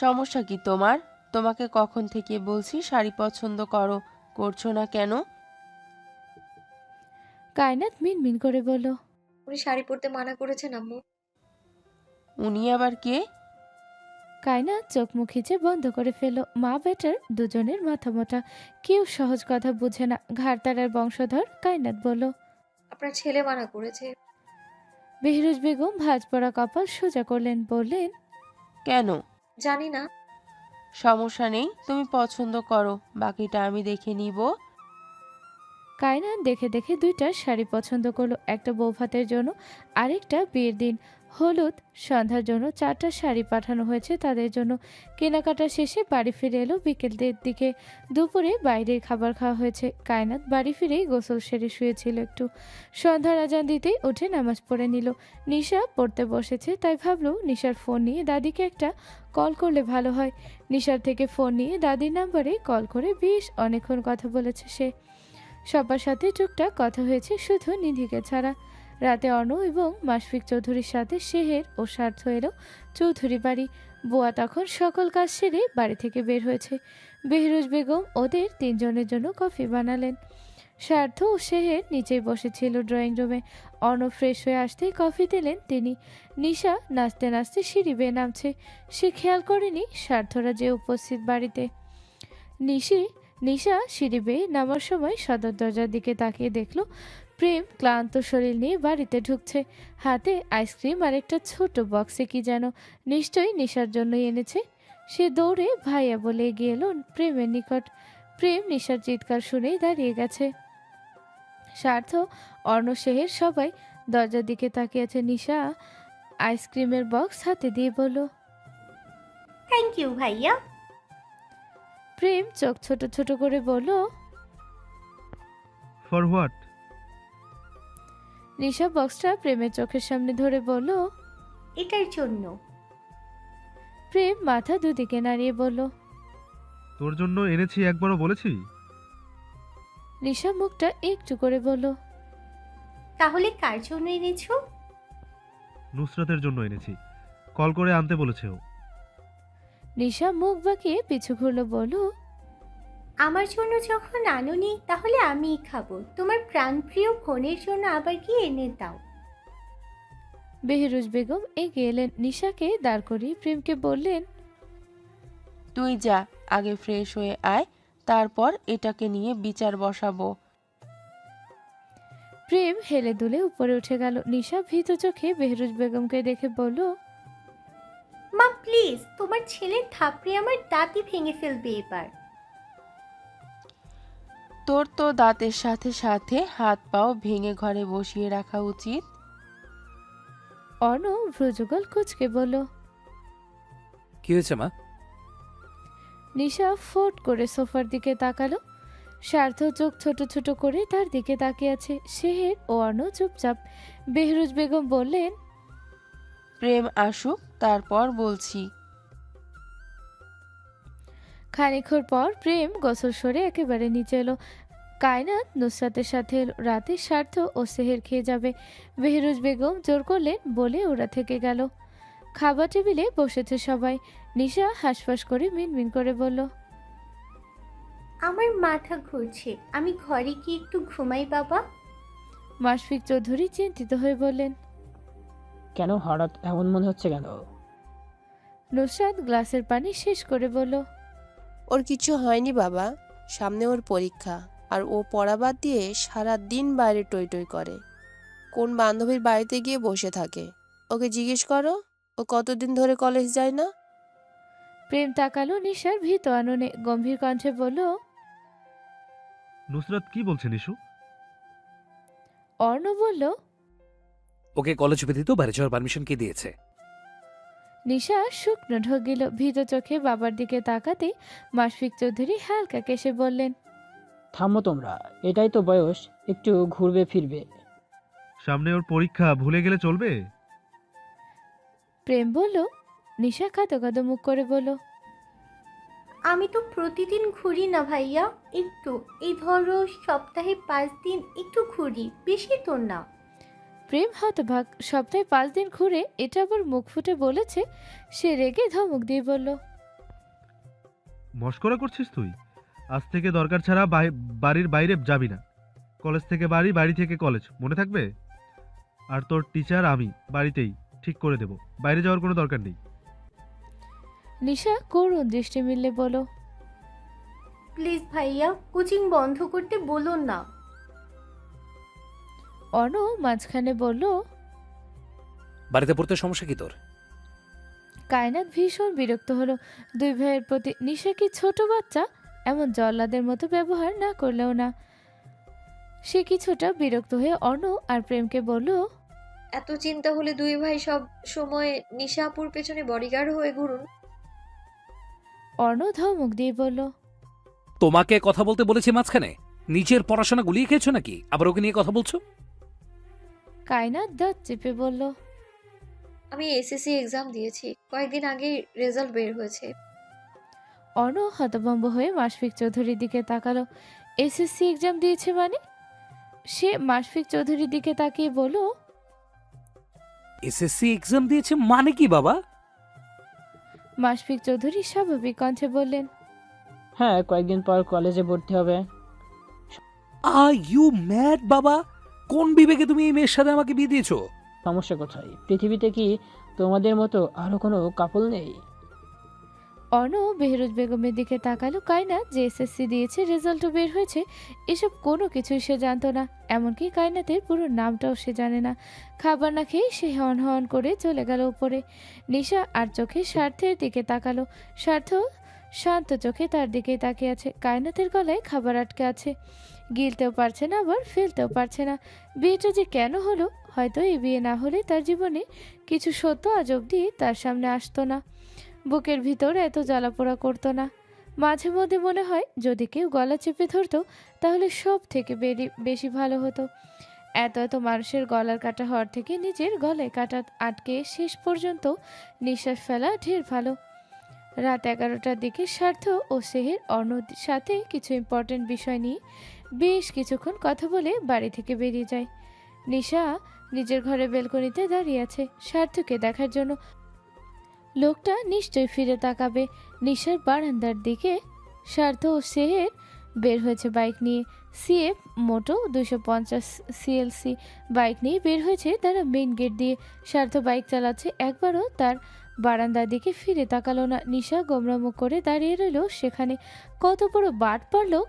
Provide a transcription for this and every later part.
সমস্যা কি তোমার? তোমাকে কখন থেকে বলছি শাড়ি পছন্দ করো, করছো না কেন? কায়নাত মিনমিন করে বলল। উনি শাড়ি পরতে মানা করেছেন আম্মু। উনি আবার কে? কায়নাত চোখ মুখ খিচে বন্ধ করে ফেলল। মা বেটার দুজনের মাথা মোটা, কেউ সহজ কথা বুঝে না। ঘাড়তারার বংশধর কায়নাত বলল। আপনার ছেলে মানা করেছে। বেহরুজ বেগম ভাঁজ পড়া কপাল সোজা করলেন, বললেন। কেন? জানি না। সমস্যা নেই, তুমি পছন্দ করো, বাকিটা আমি দেখে নিব। কায়নাত দেখে দেখে দুইটা শাড়ি পছন্দ করলো, একটা বৌভাতের জন্য, আরেকটা বিয়ের দিন। হলুদ সন্ধ্যার জন্য 4টা শাড়ি পাঠানো হয়েছে তাদের জন্য। কেনাকাটা শেষে বাড়ি ফিরে এলো বিকেলের দিকে। দুপুরে বাইরে খাবার খাওয়া হয়েছে। কায়নাত বাড়ি ফিরেই গোসল সেরে শুয়েছিল একটু। সন্ধ্যার আজান দিতেই উঠে নামাজ পড়ে নিল। নিশা পড়তে বসেছে, তাই ভাবলো নিশার ফোন নিয়ে দাদিকে একটা কল করলে ভালো হয়। নিশার থেকে ফোন নিয়ে দাদির নাম্বারে কল করে বেশ অনেকক্ষণ কথা বলেছে সে। সবার সাথে টুকটাক কথা হয়েছে, শুধু নিধিকে ছাড়া। রাতে অর্ণ এবং মাশফিক চৌধুরীর সাথে শেহের ও স্বার্থ এলো চৌধুরী বাড়ি। বুয়া তখন সকল কাজ সেরে বাড়ি থেকে বের হয়েছে। বেহরুজ বেগম ওদের তিনজনের জন্য কফি বানালেন। স্বার্থ ও শেহের নিচেই বসেছিল ড্রয়িং রুমে। অর্ণ ফ্রেশ হয়ে আসতেই কফি দিলেন তিনি। নিশা নাচতে নাচতে সিঁড়ি বেয়ে নামছে। সে খেয়াল করেনি স্বার্থরা যে উপস্থিত বাড়িতে। নিশি নিশা সিঁড়ি বেয়ে নামার সময় সদর দরজার দিকে তাকিয়ে দেখল প্রেম ক্লান্ত শরীর নিয়ে বাড়িতে ঢুকছে। হাতে আইসক্রিম আর একটা ছোট বক্সে কি যেন, নিশ্চয়ই নিশার জন্যই এনেছে। সে দৌড়ে ভাইয়া বলে এগিয়ে এলো প্রেমের নিকট। প্রেম নিশার চিৎকার শুনেই দাঁড়িয়ে গেছে। স্বার্থ, অর্ণ, শেহের সবাই দরজার দিকে তাকিয়ে আছে। নিশা আইসক্রিমের বক্স হাতে দিয়ে বলল। থ্যাংক ইউ ভাইয়া। প্রেম চোখ ছোট ছোট করে বলল। For what? নিশা বক্সটা প্রেমের চোখের সামনে ধরে বলল। এটার জন্য। প্রেম মাথা দুদিকে নাড়িয়ে বলল। তোর জন্য এনেছি, একবারও বলেছি? নিশা মুখটা একটু করে বলল। তাহলে কার জন্য এনেছো? নুসরাতের জন্য এনেছি, কল করে আনতে বলেছে ও। নিশা মুখ বাঁকিয়ে পিছু ঘুরলো, বলল। আমার জন্য যখন আনোনি তাহলে আমিই খাবো। তোমার প্রাণপ্রিয় বোনের জন্য আবার কি এনে দাও। বেহরুজ বেগম এগিয়ে এলেন, নিশাকে দাঁড় করিয়ে প্রেমকে বললেন। তুই যা, আগে ফ্রেশ হয়ে আয়, তারপর এটাকে নিয়ে বিচার বসাবো। প্রেম হেলে দুলে উপরে উঠে গেল। নিশা ভীত চোখে বেহরুজ বেগমকে দেখে বলল। মা প্লিজ, তোমার ছেলের থাপড়ে আমার দাঁতই ভেঙে ফেলবে এবার। তোর তো দাঁতের সাথে সাথে হাত পাও ভেঙে ঘরে বসিয়ে রাখা উচিত। অর্ণ ভ্রুযুগল কুচকে বলল। কি হয়েছে মা? নিশা ফোট করে সোফার দিকে তাকালো। স্বার্থ চোখ ছোট ছোট করে তার দিকে তাকিয়ে আছে। শেহের ও অর্ণ চুপচাপ। বেহরুজ বেগম বললেন। প্রেম আসুক, তারপর বলছি। খানিকক্ষণ পর প্রেম গোসল সরে একেবারে নিচে এলো। কায়নাত নুসরাতের সাথে এলো। রাতে স্বার্থ ও সেহের খেয়ে যাবে। বেহরুজ বেগম জোর করলেন বলে ওরা থেকে গেল। খাবার টেবিলে বসেছে সবাই। নিশা হাঁসফাঁস করে মিনমিন করে বলল। আমার মাথা ঘুরছে, আমি ঘরে কি একটু ঘুমাই বাবা? মাশফিক চৌধুরী চিন্তিত হয়ে বললেন। কেন হঠাৎ এমন মনে হচ্ছে কেন? নুসরাত গ্লাসের পানি শেষ করে বলল। ওর কিছু হয়নি বাবা, সামনে ওর পরীক্ষা, আর ও পড়া বাদ দিয়ে সারা দিন বাইরে টই টই করে, কোন বান্ধবীর বাড়িতে গিয়ে বসে থাকে। ওকে জিজ্ঞেস করো, ও কতদিন ধরে কলেজ যায় না। প্রেম তাকালো নিশার ভীত আননে, গম্ভীর কণ্ঠে বলল। নুসরাত কি বলছে নিশু? অর্ণ বলল। ওকে কলেজ ব্যতীত বাইরে যাওয়ার পারমিশন কে দিয়েছে? নিশা শুকনো ঢোক গেল। ভীত চোখে বাবার দিকে তাকাতে মাশফিক চৌধুরী হালকা কেসে বললেন। থামো তোমরা, এটাই তো বয়স, একটু ঘুরবে ফিরবে। সামনে ওর পরীক্ষা, ভুলে গেলে চলবে? প্রেম বলল। নিশা কাঁদো কাঁদো মুখ করে বলল। আমি তো প্রতিদিন ঘুরি না ভাইয়া, একটু এই ধরো সপ্তাহে 5 দিন একটু ঘুরি, বেশি তো না। প্রেম হতভাগ। সপ্তাহে 5 দিন ঘুরে এটা আবার মুখ ফুটে বলেছে? সে রেগে ধমক দিয়ে বলল। মস্করা করছিস তুই? আজ থেকে দরকার ছাড়া বাড়ির বাইরে যাবি না। কলেজ থেকে বাড়ি, বাড়ি থেকে কলেজ, মনে থাকবে? আর তোর টিচার আমি বাড়িতেই ঠিক করে দেব, বাইরে যাওয়ার কোনো দরকার নেই। নিশা করুণ দৃষ্টি মিললে বলো, প্লিজ ভাইয়া, কোচিং বন্ধ করতে বলুন না। অর্ণ মাঝখানে বলল। বাড়িতে পড়তে সমস্যা কি তোর? কায়নাত ভীষণ বিরক্ত হলো দুই ভাইয়ের প্রতি। নিশা কি ছোট বাচ্চা? এমন জল্লাদের মতো ব্যবহার না করলেও না। সে কিছুটা বিরক্ত হয়ে অর্ণ আর প্রেমকে বলল, এত চিন্তা হলে দুই ভাই সব সময় নিশাপুর পেছনে বডিগার্ড হয়ে ঘুরুন। অর্ণ ধমক দিয়ে বলল, তোমাকে কথা বলতে বলেছি মাঝখানে? নিজের পড়াশোনা গুলিয়ে খেয়েছো নাকি আবার ওকে নিয়ে কথা বলছো? কায়নাত দাঁত চেপে বলল, আমি এসএসসি এক্সাম দিয়েছি, কয়েকদিন আগেই রেজাল্ট বের হয়েছে। অর্ণ হতভম্ব হয়ে মাশফিক চৌধুরীর দিকে তাকালো। এসএসসি এক্সাম দিয়েছে মানে? সে মাশফিক চৌধুরীর দিকে তাকিয়ে বলল, এসএসসি এক্সাম দিয়েছে মানে কি বাবা? মাশফিক চৌধুরী স্বাভাবিক কণ্ঠে বললেন, হ্যাঁ, কয়েকদিন পর কলেজে ভর্তি হবে। আর ইউ ম্যাড বাবা? কোন বিবেকে তুমি এই মেয়ের সাথে আমাকে বিয়ে দিয়েছো? সমস্যা কোথায়? পৃথিবীতে কি তোমাদের মতো আরো কোনো কাপল নেই? অর্ণ বেহরুজ বেগমের দিকে তাকালো। কায়নাত যে এসএসসি দিয়েছে, রেজাল্টও বের হয়েছে, এসব কোনো কিছুই সে জানতো না। এমনকি কায়নাতের পুরো নামটাও সে জানে না। খাবার না খেয়ে সে হন হন করে চলে গেল উপরে। নিশা আর চোখে স্বার্থের দিকে তাকালো। স্বার্থ শান্ত চোখে তার দিকে তাকিয়ে আছে। কায়নাতের গলায় খাবার আটকে আছে, গিলতেও পারছে না আবার ফেলতেও পারছে না। বিয়েটা যে কেন হলো? হয়তো এই বিয়ে না হলে তার জীবনে কিছু সত্য আজ অবধি তার সামনে আসতো না, বুকের ভিতর এত জ্বালাপোড়া করতো না। মাঝে মধ্যে মনে হয় যদি কেউ গলা চেপে ধরতো তাহলে সব থেকে বেশি ভালো হতো। এত এত মানুষের গলার কাটা হওয়ার থেকে নিজের গলায় কাটা আটকে শেষ পর্যন্ত নিঃশ্বাস ফেলা ঢের ভালো। রাত 11টার দিকে স্বার্থ ও সেহের অর্ণর সাথে কিছু ইম্পর্টেন্ট বিষয় নিয়ে বেশ কিছুক্ষণ কথা বলে বাড়ি থেকে বেরিয়ে যায়। নিশা নিজের ঘরে বেলকনিতে দাঁড়িয়ে আছে স্বার্থকে দেখার জন্য। লোকটা নিশ্চয়ই ফিরে তাকাবে। নিশার বারান্দার দিকে স্বার্থ ও সেহের বের হয়েছে বাইক নিয়ে। সিএফ মোটো 250 সিএলসি বাইক নিয়ে বের হয়েছে তারা মেইন গেট দিয়ে। স্বার্থ বাইক চালাচ্ছে, একবারও তার বারান্দার দিকে ফিরে তাকালো না। নিশা গোমরা মুখ করে দাঁড়িয়ে রইল সেখানে। কত বড় বাটপার লোক,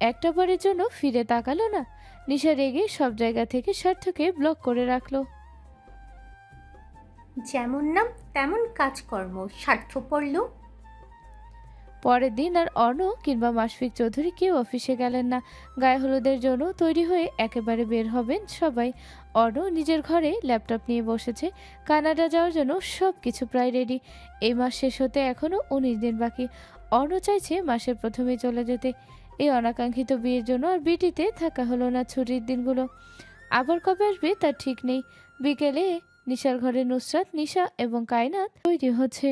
একটা বারের জন্য ফিরে তাকালো না। নিশা রেগে সব জায়গা থেকে স্বার্থকে ব্লক করে রাখলো। যেমন নাম তেমন কাজকর্ম, স্বার্থপর লোক। পরের দিন আর অর্ণ কিংবা মাশফিক চৌধুরী কেউ অফিসে গেলেন না। গায়ে হলুদের জন্য তৈরি হয়ে একেবারে বের হবেন সবাই। অর্ণ নিজের ঘরে ল্যাপটপ নিয়ে বসেছে। কানাডা যাওয়ার জন্য সব কিছু প্রায় রেডি। এই মাস শেষ হতে এখনও 19 দিন বাকি। অর্ণ চাইছে মাসের প্রথমেই চলে যেতে। এই অনাকাঙ্ক্ষিত বিয়ের জন্য আর বিটিতে থাকা হলো না ছুটির দিনগুলো। আবার কবে আসবে তার ঠিক নেই। বিকেলে নিশার ঘরে নুসরাত, নিশা এবং কায়নাত তৈরি হচ্ছে।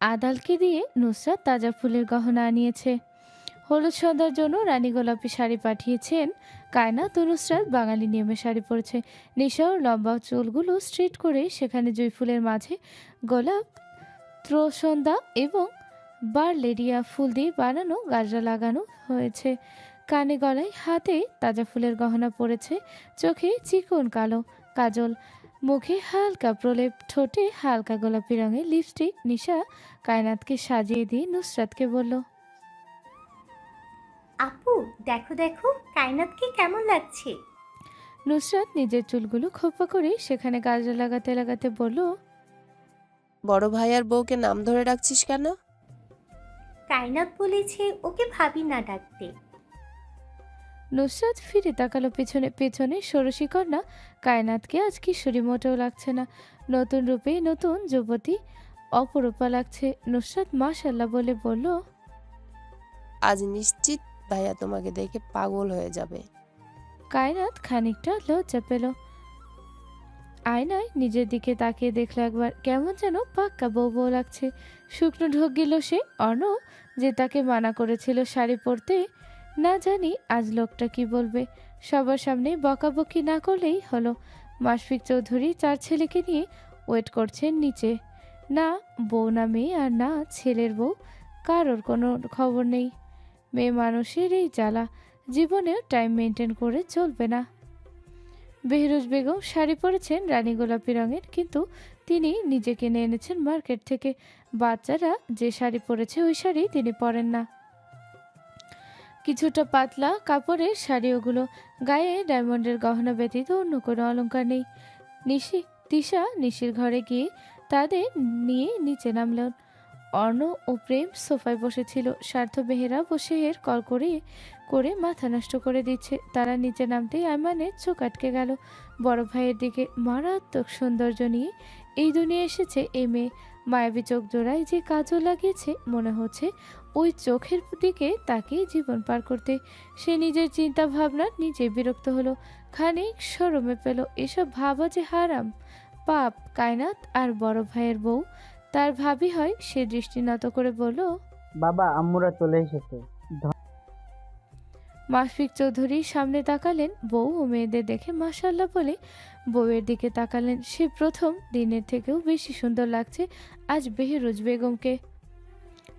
আদালকে দিয়ে নুসরাত তাজা ফুলের গহনা আনিয়েছে। হলুদ সন্ধ্যার জন্য রানী গোলাপি শাড়ি পাঠিয়েছেন কায়নাত ও নুসরাত বাঙালি নিয়মে শাড়ি পরেছে। নিশা ওর লম্বা চুলগুলো স্ট্রেট করে সেখানে জুঁই ফুলের মাঝে গোলাপ, ত্রসন্ধ্যা এবং বার্লেরিয়া ফুল দিয়ে বানানো গাজরা লাগানো হয়েছে। কানে গলায় হাতে তাজা ফুলের গহনা পরেছে। চোখে চিকন কালো কাজল, মুখে হালকা প্রলেপ, ঠোঁটে হালকা গোলাপি রঙের লিপস্টিক। নিশা কায়নাতকে সাজিয়ে দিয়ে নুসরাতকে বলল, আপু দেখো দেখো কায়নাতকে কেমন লাগছে। নুসরাত নিজের চুলগুলো খোপা করে সেখানে গাজরা লাগাতে লাগাতে বলল, বড় ভাই আর বউকে নাম ধরে ডাকছিস কেন? কায়নাত বলেছে ওকে ভাবি না ডাকতে। নুসরাত ফিরে তাকালো পেছনে পেছনে। ষোড়শী কন্যা কায়নাতকে আজ কিশোরী মোটেও লাগছে না। নতুন রূপে নতুন যুবতী অপরূপা লাগছে। নুসরাত মাশাল্লাহ বলে বলল, আজ নিশ্চিত ভাইয়া তোমাকে দেখে পাগল হয়ে যাবে। কায়নাত খানিকটা লজ্জা পেল। আয়নায় নিজের দিকে তাকিয়ে দেখলো একবার, কেমন যেন পাক্কা বউ বউ লাগছে। শুকনো ঢোক গেল সে। অর্ণ যে তাকে মানা করেছিল শাড়ি পরতে, না জানি আজ লোকটা কি বলবে। সবার সামনে বকাবকি না করলেই হলো। মাশফিক চৌধুরী 4 ছেলেকে নিয়ে ওয়েট করছেন নিচে। না বউ না মেয়ে আর না ছেলের বউ, কারোর কোনো খবর নেই। মেয়ে মানুষের এই জ্বালা, জীবনেও টাইম মেনটেন করে চলবে না। বেহরুজ বেগম শাড়ি পরেছেন রানী গোলাপি রঙের, কিন্তু তিনি নিজে কিনে এনেছেন মার্কেট থেকে। বাচ্চারা যে শাড়ি পরেছে ওই শাড়ি তিনি পরেন না। কিছুটা পাতলা কাপড়ের শাড়ি ওগুলো, গায়ে ডায়মন্ডের গহনা ব্যতীত অন্য কোনো অলংকার নেই। তিশা নিশির ঘরে গিয়ে তাদের নিয়ে নিচে নামলেন। অর্ণ ও প্রেম সোফায় বসেছিল। স্বার্থ বেহেরা বসে এর কল করে মাথা নষ্ট করে দিচ্ছে। তারা নিচে নামতেই আয়মানের চোখ আটকে গেল। বড় ভাইয়ের দিকে মারাত্মক সৌন্দর্য নিয়ে এই দুনিয়া এসেছে এই মেয়ে। মায়াবী চোখ জোড়ায় যে কাজল লাগিয়েছে, মনে হচ্ছে ওই চোখের দিকে তাকিয়ে জীবন পার করতে। সে নিজের চিন্তা ভাবনা নিজে বিরক্ত হলো, খানিক শরমে পেল। এসব ভাবা যে হারাম, পাপ। কায়নাত আর বড় ভাইয়ের বউ তার ভাবি হয়। সে দৃষ্টি নত করে বলল, বাবা আম্মুরা চলে এসেছে। মাশফিক চৌধুরী সামনে তাকালেন। বউ ও মেয়েদের দেখে মাশাআল্লাহ বলে বউয়ের দিকে তাকালেন। সে প্রথম দিনের থেকেও বেশি সুন্দর লাগছে আজ বেহরুজ বেগমকে।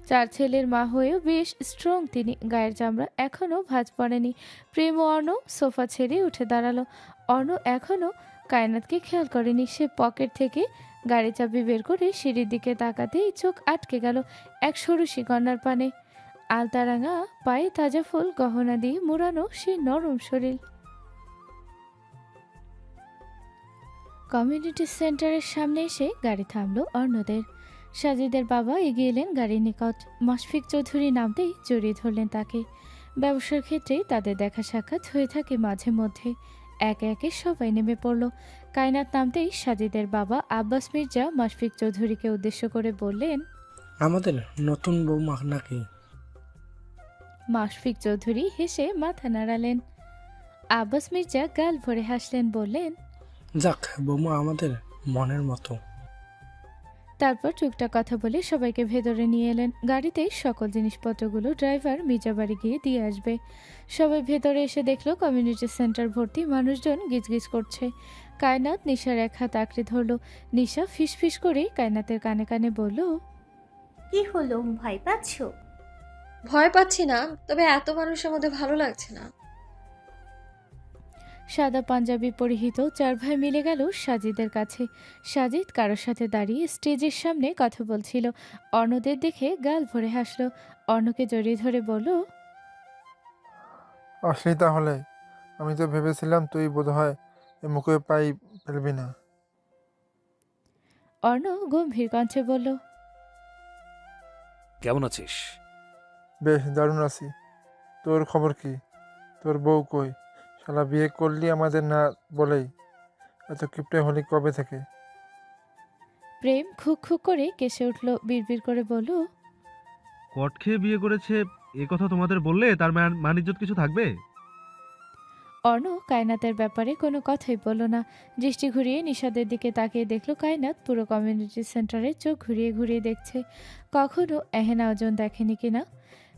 4 ছেলের মা হয়েও বেশ স্ট্রং তিনি। গায়ের চামড়া এখনও ভাঁজ পড়েনি। প্রেম ও অর্ণ সোফা ছেড়ে উঠে দাঁড়ালো। অর্ণ এখনও কায়নাতকে খেয়াল করেনি। সে পকেট থেকে গাড়ি চাবি বের করে সিঁড়ির দিকে তাকাতেই চোখ আটকে গেল এক ষোড়শী কন্যার পানে। আলতারাঙা পায়ে তাজা ফুল গহনা দিয়ে মোড়ানো সেই নরম শরীর। কমিউনিটি সেন্টারের সামনে এসে গাড়ি থামলো অর্ণদের। সাজিদের বাবা এগিয়ে এলেন গাড়ির নিকট। মাশফিক চৌধুরী নামতেই জড়িয়ে ধরলেন তাকে। ব্যবসার ক্ষেত্রে তাদের দেখা সাক্ষাৎ হয়ে থাকে মাঝে মধ্যে। একে একে সবাই নেমে পড়ল। কায়নাত নামতেই সাজিদের বাবা আব্বাস মির্জা মাশফিক চৌধুরীকে উদ্দেশ্য করে বললেন, আমাদের নতুন বৌমা নাকি? মাশফিক চৌধুরী হেসে মাথা নাড়ালেন। আব্বাস মির্জা গাল ভরে হাসলেন, বললেন, যাক, বৌমা আমাদের মনের মতো। তারপর টুকটাক কথা বলে সবাইকে ভেতরে নিয়ে এলেন। গাড়িতেই সকল জিনিসপত্রগুলো ড্রাইভার মির্জা বাড়ি গিয়ে দিয়ে আসবে। সবাই ভেতরে এসে দেখলো কমিউনিটি সেন্টার ভর্তি মানুষজন গিজগিজ করছে। কায়নাত নিশার এক হাত আঁকড়ে ধরল। নিশা ফিসফিস করে কায়নাতের কানে কানে বলল, কি হলো, ভয় পাচ্ছ? ভয় পাচ্ছি না, তবে এত মানুষের মধ্যে ভালো লাগছে না। সাদা পাঞ্জাবি পরিহিত 4 ভাই মিলে গেল সাজিদের কাছে। সাজিদ কারোর সাথে দাঁড়িয়ে স্টেজের সামনে কথা বলছিল। অর্ণদের দেখে গাল ভরে হাসলো। অর্ণকে জড়িয়ে ধরে বলল, আসলি তাহলে? আমি তো ভেবেছিলাম তুই বোধহয় এ মুখে পাই ফেলবি না। অর্ণ গম্ভীর কণ্ঠে বলল, কেমন আছিস? বেশ দারুণ আছি। তোর খবর কি? তোর বউ কই? শালা বিয়ে করলি আমাদের না বলেই। এত কিপটে হলি কবে থেকে? প্রেম খুক খুক করে কেসে উঠল। বিড়বিড় করে বলল, কট খেয়ে বিয়ে করেছে এ কথা তোমাদের বললে তার মান ইজ্জত কিছু থাকবে? অর্ণ কায়নাতের ব্যাপারে কোনো কথাই বলল না। দৃষ্টি ঘুরিয়ে নিশাদের দিকে তাকিয়ে দেখল কায়নাত পুরো কমিউনিটি সেন্টারে চোখ ঘুরিয়ে ঘুরিয়ে দেখছে। কখনো এহেন আয়োজন দেখেনি কিনা।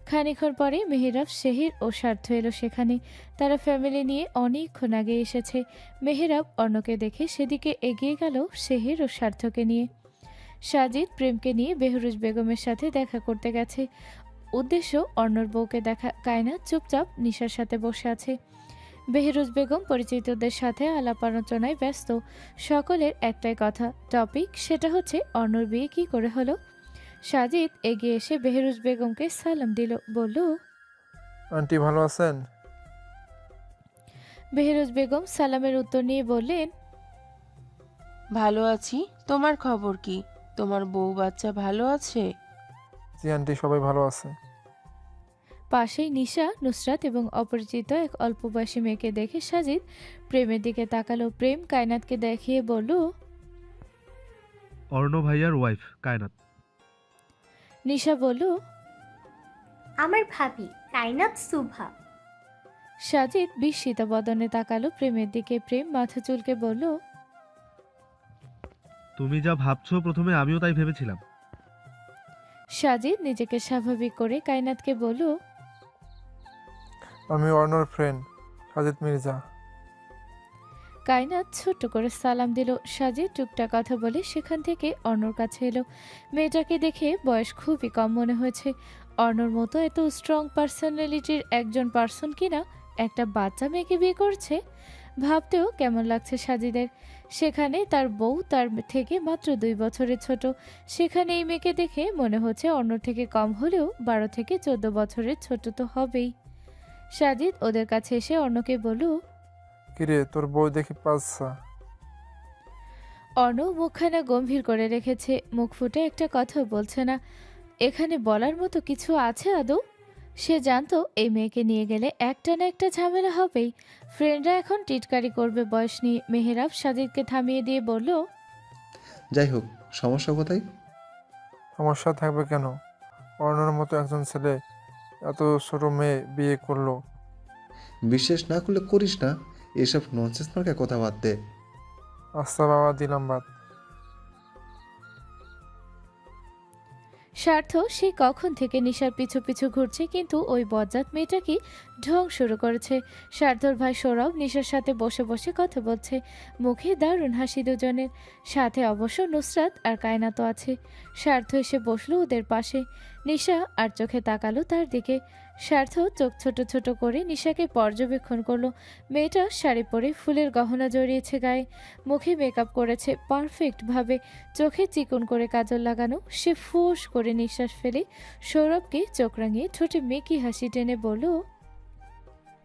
খানিকক্ষণ পরে মেহেরাব, শেহির ও স্বার্থ এলো সেখানে। তারা ফ্যামিলি নিয়ে অনেকক্ষণ আগে এসেছে। মেহেরাব অর্ণকে দেখে সেদিকে এগিয়ে গেল শেহির ও স্বার্থকে নিয়ে। সাজিদ প্রেমকে নিয়ে বেহরুজ বেগমের সাথে দেখা করতে গেছে। উদ্দেশ্য অর্ণর বউকে দেখা। কায়নাত চুপচাপ নিশার সাথে বসে আছে। বেহরুজ বেগম পরিচিতদের সাথে আলাপ আলোচনায় ব্যস্ত। সকলের একটাই কথা, টপিক, সেটা হচ্ছে অর্ণর বিয়ে কি করে হলো। সাজিদ এগিয়ে এসে বেহরুজ বেগমকে সালাম দিল, বলল, আন্টি ভালো আছেন? বেহরুজ বেগম সালামের উত্তর নিয়ে বললেন, ভালো আছি। তোমার খবর কি? তোমার বউ বাচ্চা ভালো আছে? জি আন্টি, সবাই ভালো আছে। পাশেই নিশা, নুসরাত এবং অপরিচিত এক অল্প বয়সী মেয়েকে দেখে সাজিদ প্রেমের দিকে তাকালো। প্রেম কায়নাতকে দেখিয়ে বলল, অর্ণ ভাইয়ার ওয়াইফ কায়নাত। নিশা বলল, আমার ভাবি কায়নাত সুভা। সাজিদ বিস্মিত বদনে তাকালো প্রেমের দিকে। প্রেম মাথা চুলকে বলল, তুমি যা ভাবছো প্রথমে আমিও তাই ভেবেছিলাম। সাজিদ নিজেকে স্বাভাবিক করে কায়নাতকে বলল, আমি অর্ণর ফ্রেন্ড সাজিদ মির্জা। কায়নাত ছোট্ট করে সালাম দিল। সাজিদ টুকটাক কথা বলে সেখান থেকে অর্ণর কাছে এলো। মেয়েটাকে দেখে বয়স খুবই কম মনে হয়েছে। অর্ণর মতো এত স্ট্রং পার্সোনালিটির একজন পার্সন কিনা একটা বাচ্চা মেয়েকে বিয়ে করছে, ভাবতেও কেমন লাগছে সাজিদের। সেখানে তার বউ তার থেকে মাত্র 2 বছরের ছোট। সেখানে এই মেয়েকে দেখে মনে হচ্ছে অর্ণর থেকে কম হলেও 12 থেকে 14 বছরের ছোট তো হবেই। সাজিদ ওদের কাছে এসে অর্ণকে বলল, কিরে তোর বউ দেখি পাঁচছা। অর্ণ মুখখানা গম্ভীর করে রেখেছে, মুখ ফুটে একটা কথাও বলছে না। এখানে বলার মতো কিছু আছে আদৌ? সে জানতো এই মেয়েকে নিয়ে গেলে একটা না একটা ঝামেলা হবেই। ফ্রেন্ডরা এখন টিটকারি করবে বয়স নিয়ে। মেহেরাব সাজিদকে থামিয়ে দিয়ে বলল, যাই হোক, সমস্যা কোথায়? সমস্যা থাকবে কেন? অর্ণর মতো একজন ছেলে এত ছোট মেয়ে বিয়ে করলো। বিশ্বাস না করলে করিস না, এসব ননসেন্স মার্কা কথা বাদ দে। আচ্ছা বাবা, দিলাম বাদ। স্বার্থ সে কখন থেকে নিশার পিছু পিছু ঘুরছে, কিন্তু ওই বজ্জাত মেয়েটা কি ঢং শুরু করেছে। স্বার্থর ভাই সৌরভ নিশার সাথে বসে বসে কথা বলছে, মুখে দারুণ হাসি দুজনের। সাথে অবশ্য নুসরাত আর কায়নাতও আছে। স্বার্থ এসে বসলো ওদের পাশে। নিশা আর চোখে তাকালো তার দিকে। স্বার্থ চোখ ছোট ছোট করে নিশাকে পর্যবেক্ষণ করলো। মেয়েটা শাড়ি পরে ফুলের গহনা জড়িয়েছে গায়ে, মুখে মেকআপ করেছে পারফেক্টভাবে, চোখে চিকন করে কাজল লাগানো। সে ফোঁস করে নিঃশ্বাস ফেলে সৌরভকে চোখ রাঙিয়ে ঠোঁটে মেকি হাসি টেনে বলল,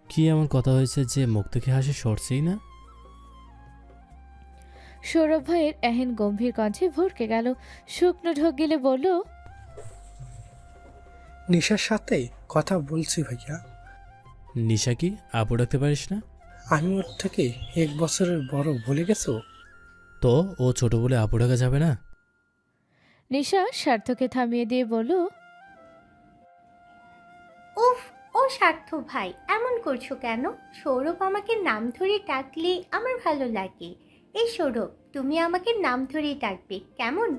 কি এমন কথা হয়েছে যে মুখ থেকে হাসি সরছেই না? সৌরভ ভাইয়ের এহেন গম্ভীর কণ্ঠে ভরকে গেল। শুকনো ঢোক গিলে বলল, নিশার সাথে কথা বলছি ভাইয়া। নিশা কি আপু ডাকতে পারিস না? আমি ওর থেকে 1 বছরের বড়, ভুলে গেছো? তো ও ছোট বলে আপু ডাকা যাবে না? নিশা স্বার্থকে থামিয়ে দিয়ে বলল, উফ, ও স্বার্থ ভাই, এমন করছো কেন? সৌরভ আমাকে নাম ধরে ডাকলে আমার ভালো লাগে। এই সৌরভ, তুমি আমাকে নাম ধরেই ডাকবে, কেমন?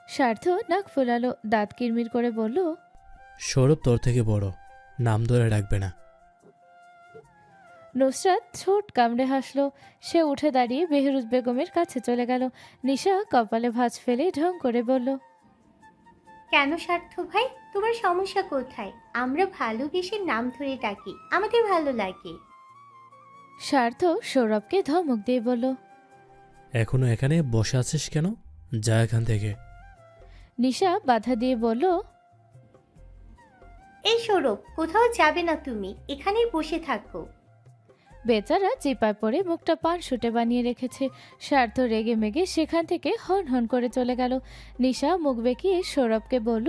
স্বার্থ নাক ফোলালো, দাঁত কিরমির করে বলল, সৌরভ তোর থেকে বড়, নাম ধরে ডাকবে না। নুসরাত ছোট কামড়ে হাসলো। সে উঠে দাঁড়িয়ে বেহরুজ বেগমের কাছে চলে গেল। নিশা কপালে ভাঁজ ফেলে ঢং করে বলল, কেন স্বার্থ ভাই, তোমার সমস্যা কোথায়? আমরা ভালোবেসে নাম ধরে ডাকি, আমাদের ভালো লাগে। স্বার্থ সৌরভকে ধমক দিয়ে বলল, এখনো এখানে বসে আছিস কেন? যা এখান থেকে। নিশা বাধা দিয়ে বলল, এই সৌরভ, কোথাও যাবে না তুমি, এখানেই বসে থাকো। বেচারা চিপায় পড়ে মুখটা পান শুটে বানিয়ে রেখেছে। স্বার্থ রেগে মেগে সেখান থেকে হন হন করে চলে গেল। নিশা মুখ বেঁকিয়ে সৌরভকে বলল,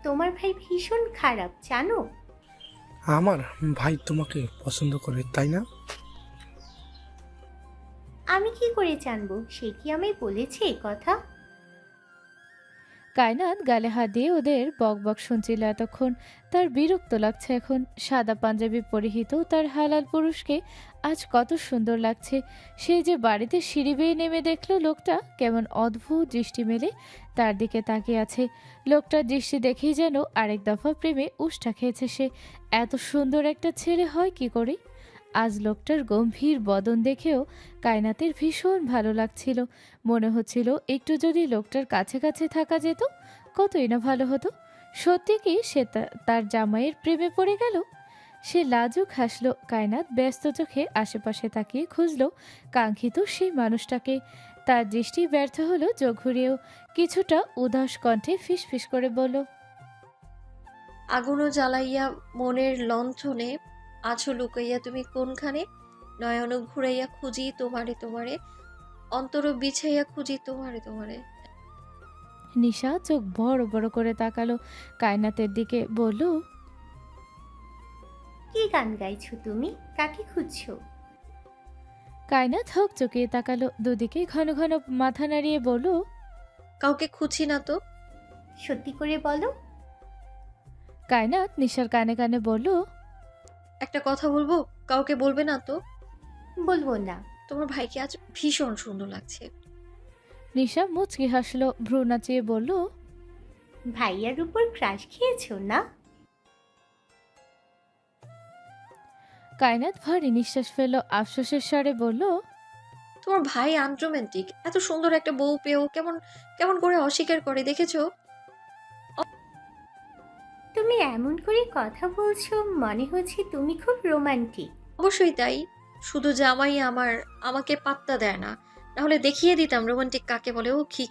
তোমার ভাই ভীষণ খারাপ, জানো? আমার ভাই তোমাকে পছন্দ করে, তাই না? আমি কি করে জানবো? সে কি আমায় বলেছে এ কথা? কায়নাত গালে হাত দিয়ে ওদের বক বক শুনছিল এতক্ষণ। তার বিরক্ত লাগছে এখন। সাদা পাঞ্জাবি পরিহিত তার হালাল পুরুষকে আজ কত সুন্দর লাগছে। সে যে বাড়িতে সিঁড়ি বেয়ে নেমে দেখলো লোকটা কেমন অদ্ভুত দৃষ্টি মেলে তার দিকে তাকিয়ে আছে। লোকটার দৃষ্টি দেখেই যেন আরেক দফা প্রেমে উষ্টা খেয়েছে সে। এত সুন্দর একটা ছেলে হয় কি করে? আজ লোকটার গম্ভীর বদন দেখেও কায়নাতের ভীষণ ভালো লাগছিল। মনে হচ্ছিল একটু যদি লোকটার কাছে কাছে থাকা যেত কতই না ভালো হতো। সত্যি কি সে তার জামাইয়ের প্রেমে পড়ে গেল? সে লাজুক হাসল। কায়নাত ব্যস্ত চোখে আশেপাশে তাকিয়ে খুঁজল কাঙ্ক্ষিত সেই মানুষটাকে। তার দৃষ্টি ব্যর্থ হলো চোখ ঘুরিয়েও। কিছুটা উদাস কণ্ঠে ফিসফিস করে বলল, আগুনও জ্বালাইয়া মনের লণ্ঠনে আছো লুকাইয়া তুমি কোনখানে? নয়ন ঘুরাইয়া খুঁজি তোমারে তোমারে, অন্তর বিছাইয়া খুঁজি তোমারে তোমারে। নিশা চোখ বড় বড় করে তাকালো কায়নাতের দিকে, বলল, কি গান গাইছো তুমি? কাকে খুঁজছো? কায়নাত হোক চকিয়ে তাকালো, দুদিকে ঘন ঘন মাথা নাড়িয়ে বলল, কাউকে খুঁজি না তো। সত্যি করে বলো। কায়নাত নিশার কানে কানে বলল, একটা কথা বলবো, কাউকে বলবে না তো? বলবো না। তোমার ভাইকে আজ ভীষণ সুন্দর লাগছে। নিশা মুচকি হাসলো, ভ্রু নাচিয়ে বলল, ভাইয়ার উপর ক্রাশ খেয়েছো না? কায়নাত ভারী নিঃশ্বাস ফেলল, আফসোসের স্বরে বলল, তোমার ভাই আনরোম্যান্টিক, এত সুন্দর একটা বউ পেয়েও কেমন কেমন করে অস্বীকার করে দেখেছো? তুমি এমন করে কথা বলছো, মনে হচ্ছে তুমি খুব রোমান্টিক। অবশ্যই তাই, শুধু জামাই আমাকে পাত্তা দেয় না, নাহলে দেখিয়ে দিতাম রোমান্টিক কাকে বলে। ও কি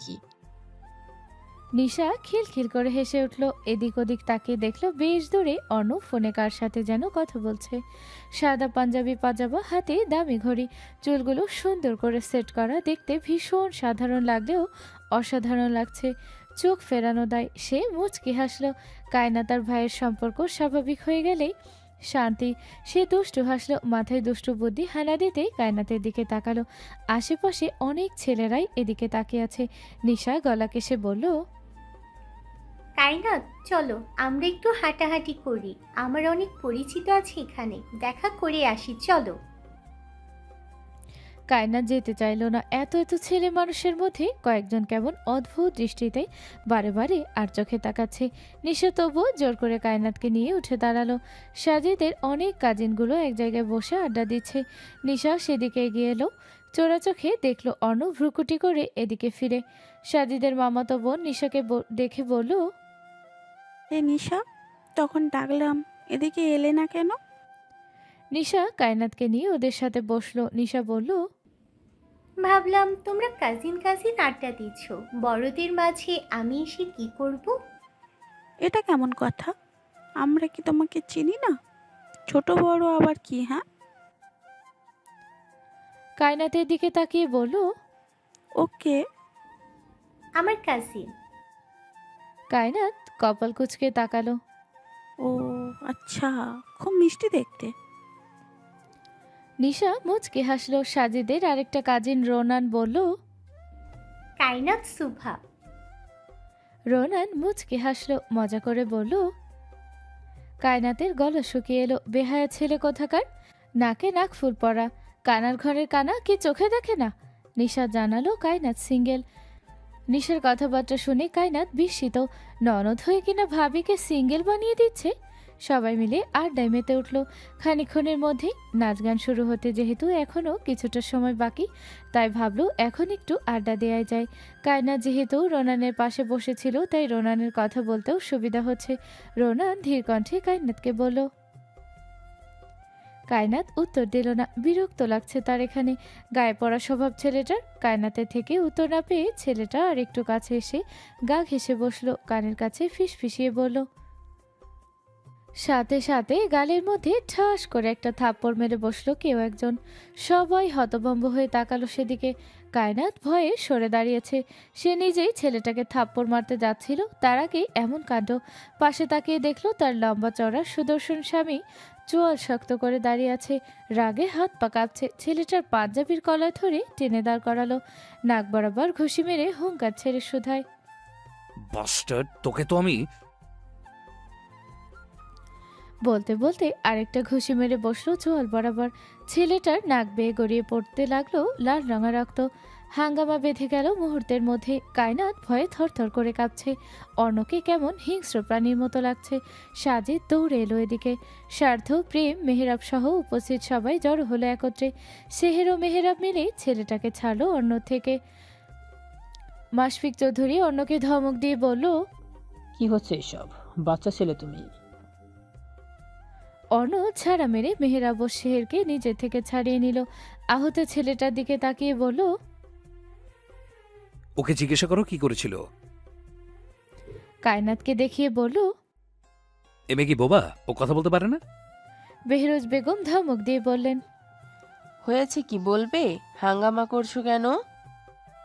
নিশা খিলখিল করে হেসে উঠল। এদিক ওদিক তাকিয়ে দেখলো বেশ দূরে অর্ণব ফোনে কার সাথে যেন কথা বলছে। সাদা পাঞ্জাবি পাজামা, হাতে দামি ঘড়ি, চুলগুলো সুন্দর করে সেট করা, দেখতে ভীষণ সাধারণ লাগলেও অসাধারণ লাগছে। চোখ ফেরানো দায়, সে মুচকি হাসলো। কায়না তার ভাইয়ের সম্পর্ক স্বাভাবিক হয়ে গেলেই শান্তি। সে দুষ্টু হাসলো, মাথায় দুষ্টু বুদ্ধি হানা দিতেই কায়নাতের দিকে তাকালো। আশেপাশে অনেক ছেলেরাই এদিকে তাকিয়ে আছে। নিশা গলা কেসে বলল, কায়নাত, চলো আমরা একটু হাঁটাহাঁটি করি, আমার অনেক পরিচিত আছে এখানে, দেখা করে আসি, চলো। কায়নাত যেতে চাইল না। এত এত ছেলে মানুষের মধ্যে কয়েকজন কেমন অদ্ভুত দৃষ্টিতে বারে বারে আর চোখে তাকাচ্ছে। নিশা তবুও জোর করে কায়নাতকে নিয়ে উঠে দাঁড়ালো। সাজিদের অনেক কাজিনগুলো এক জায়গায় বসে আড্ডা দিচ্ছে। নিশা সেদিকে এগিয়ে এলো। চোরা চোখে দেখলো অর্ণব ভ্রুকুটি করে এদিকে ফিরে। সাজিদের মামাতো বোন নিশাকে দেখে বলল, এ নিশা, তখন ডাকলাম, এদিকে এলে না কেন? নিশা কায়নাতকে নিয়ে ওদের সাথে বসলো। নিশা বলল, ভাবলাম তোমরা কাজিন কাজিন আড্ডা দিচ্ছ, বড়দের মাঝে আমি এসে কি করব? এটা কেমন কথা? আমরা কি তোমাকে চিনি না? ছোট বড় আবার কি? হ্যাঁ, কায়নাতের দিকে তাকিয়ে বলল, ওকে। আমার কাজিন। কায়নাত কপাল কুঁচকে তাকালো। ও আচ্ছা, খুব মিষ্টি দেখতে। নিশা মুচকে হাসলো। সাজিদের আরেকটা কাজিন রোনান বলল, কায়নাত সুভা। রোনান মুচকে হাসলো, মজা করে বলল। কায়নাতের গলা শুকিয়ে এলো। বেহায়া ছেলে কোথাকার, নাকে নাক ফুল পড়া, কানার ঘরের কানা কি চোখে দেখে না? নিশা জানালো কায়নাত সিঙ্গেল। নিশার কথাবার্তা শুনে কায়নাত বিস্মিত। ননদ হয়ে কিনা ভাবিকে সিঙ্গেল বানিয়ে দিচ্ছে। সবাই মিলে আড্ডায় মেতে উঠল। খানিকক্ষণের মধ্যেই নাচ গান শুরু হতে যেহেতু এখনও কিছুটা সময় বাকি, তাই ভাবলো এখন একটু আড্ডা দেওয়া যায়। কায়নাত যেহেতু রোনানের পাশে বসেছিল, তাই রোনানের কথা বলতেও সুবিধা হচ্ছে। রোনান ধীর কণ্ঠে কায়নাতকে বলল। কায়নাত উত্তর দিল না। বিরক্ত লাগছে তার এখানে। গায়ে পড়া স্বভাব ছেলেটার। কায়নাতের থেকে উত্তর না পেয়ে ছেলেটা আর একটু কাছে এসে গা ঘেঁষে বসলো। কানের কাছে ফিসফিসিয়ে বলল। সাথে সাথে গালের মধ্যে ঠাস করে একটা থাপ্পড় মেরে বসলো কেউ একজন। সবাই হতভম্ব হয়ে তাকালো সেদিকে। কায়নাত ভয়ে সরে দাঁড়িয়েছে। সে নিজেই ছেলেটাকে থাপ্পড় মারতে যাচ্ছিল, তার আগেই এমন কাণ্ড। পাশে তাকিয়ে দেখলো তার লম্বা চড়া সুদর্শন স্বামী চোয়াল শক্ত করে দাঁড়িয়ে আছে। রাগে হাত পা কাঁপছে। ছেলেটার পাঞ্জাবির কলায় ধরে টেনে দাঁড় করালো। নাক বরাবর ঘুষি মেরে হুঙ্কার ছেড়ে শুধায়, বাস্টার্ড, তোকে তো আমি। বলতে বলতে আরেকটা ঘুষি মেরে বসলো চোয়াল বরাবর। ছেলেটার নাক বেয়ে গড়িয়ে পড়তে লাগলো লাল রঙা রক্ত। হাঙ্গামা বেঁধে গেল মুহূর্তের মধ্যে। কায়নাত ভয়ে থরথর করে কাঁপছে। অর্ণকে কেমন হিংস্র প্রাণীর মতো লাগছে। সাজিদ দৌড়ে এলো এদিকে। স্বার্থ, প্রেম, মেহেরাব সহ উপস্থিত সবাই জড়ো হলো একত্রে। সেহের ও মেহেরাব মিলে ছেলেটাকে ছাড়লো অর্ণ থেকে। মাশফিক চৌধুরী অর্ণকে ধমক দিয়ে বলল, কি হচ্ছে এসব? বাচ্চা ছেলে তুমি। অর্ণ ছাড়া মেরে মেহেরাব ও শেহেরকে নিজের থেকে ছাড়িয়ে নিল। আহত ছেলেটার দিকে তাকিয়ে বলল, ওকে জিজ্ঞাসা করো কি করেছিল। কায়নাতকে দেখিয়ে বলল, এ মেয়ে কি বোবা? ও কথা বলতে পারে না? বেহরোজ বেগম ধমক দিয়ে বললেন, হয়েছে কি বলবে? হাঙ্গামা করছো কেন?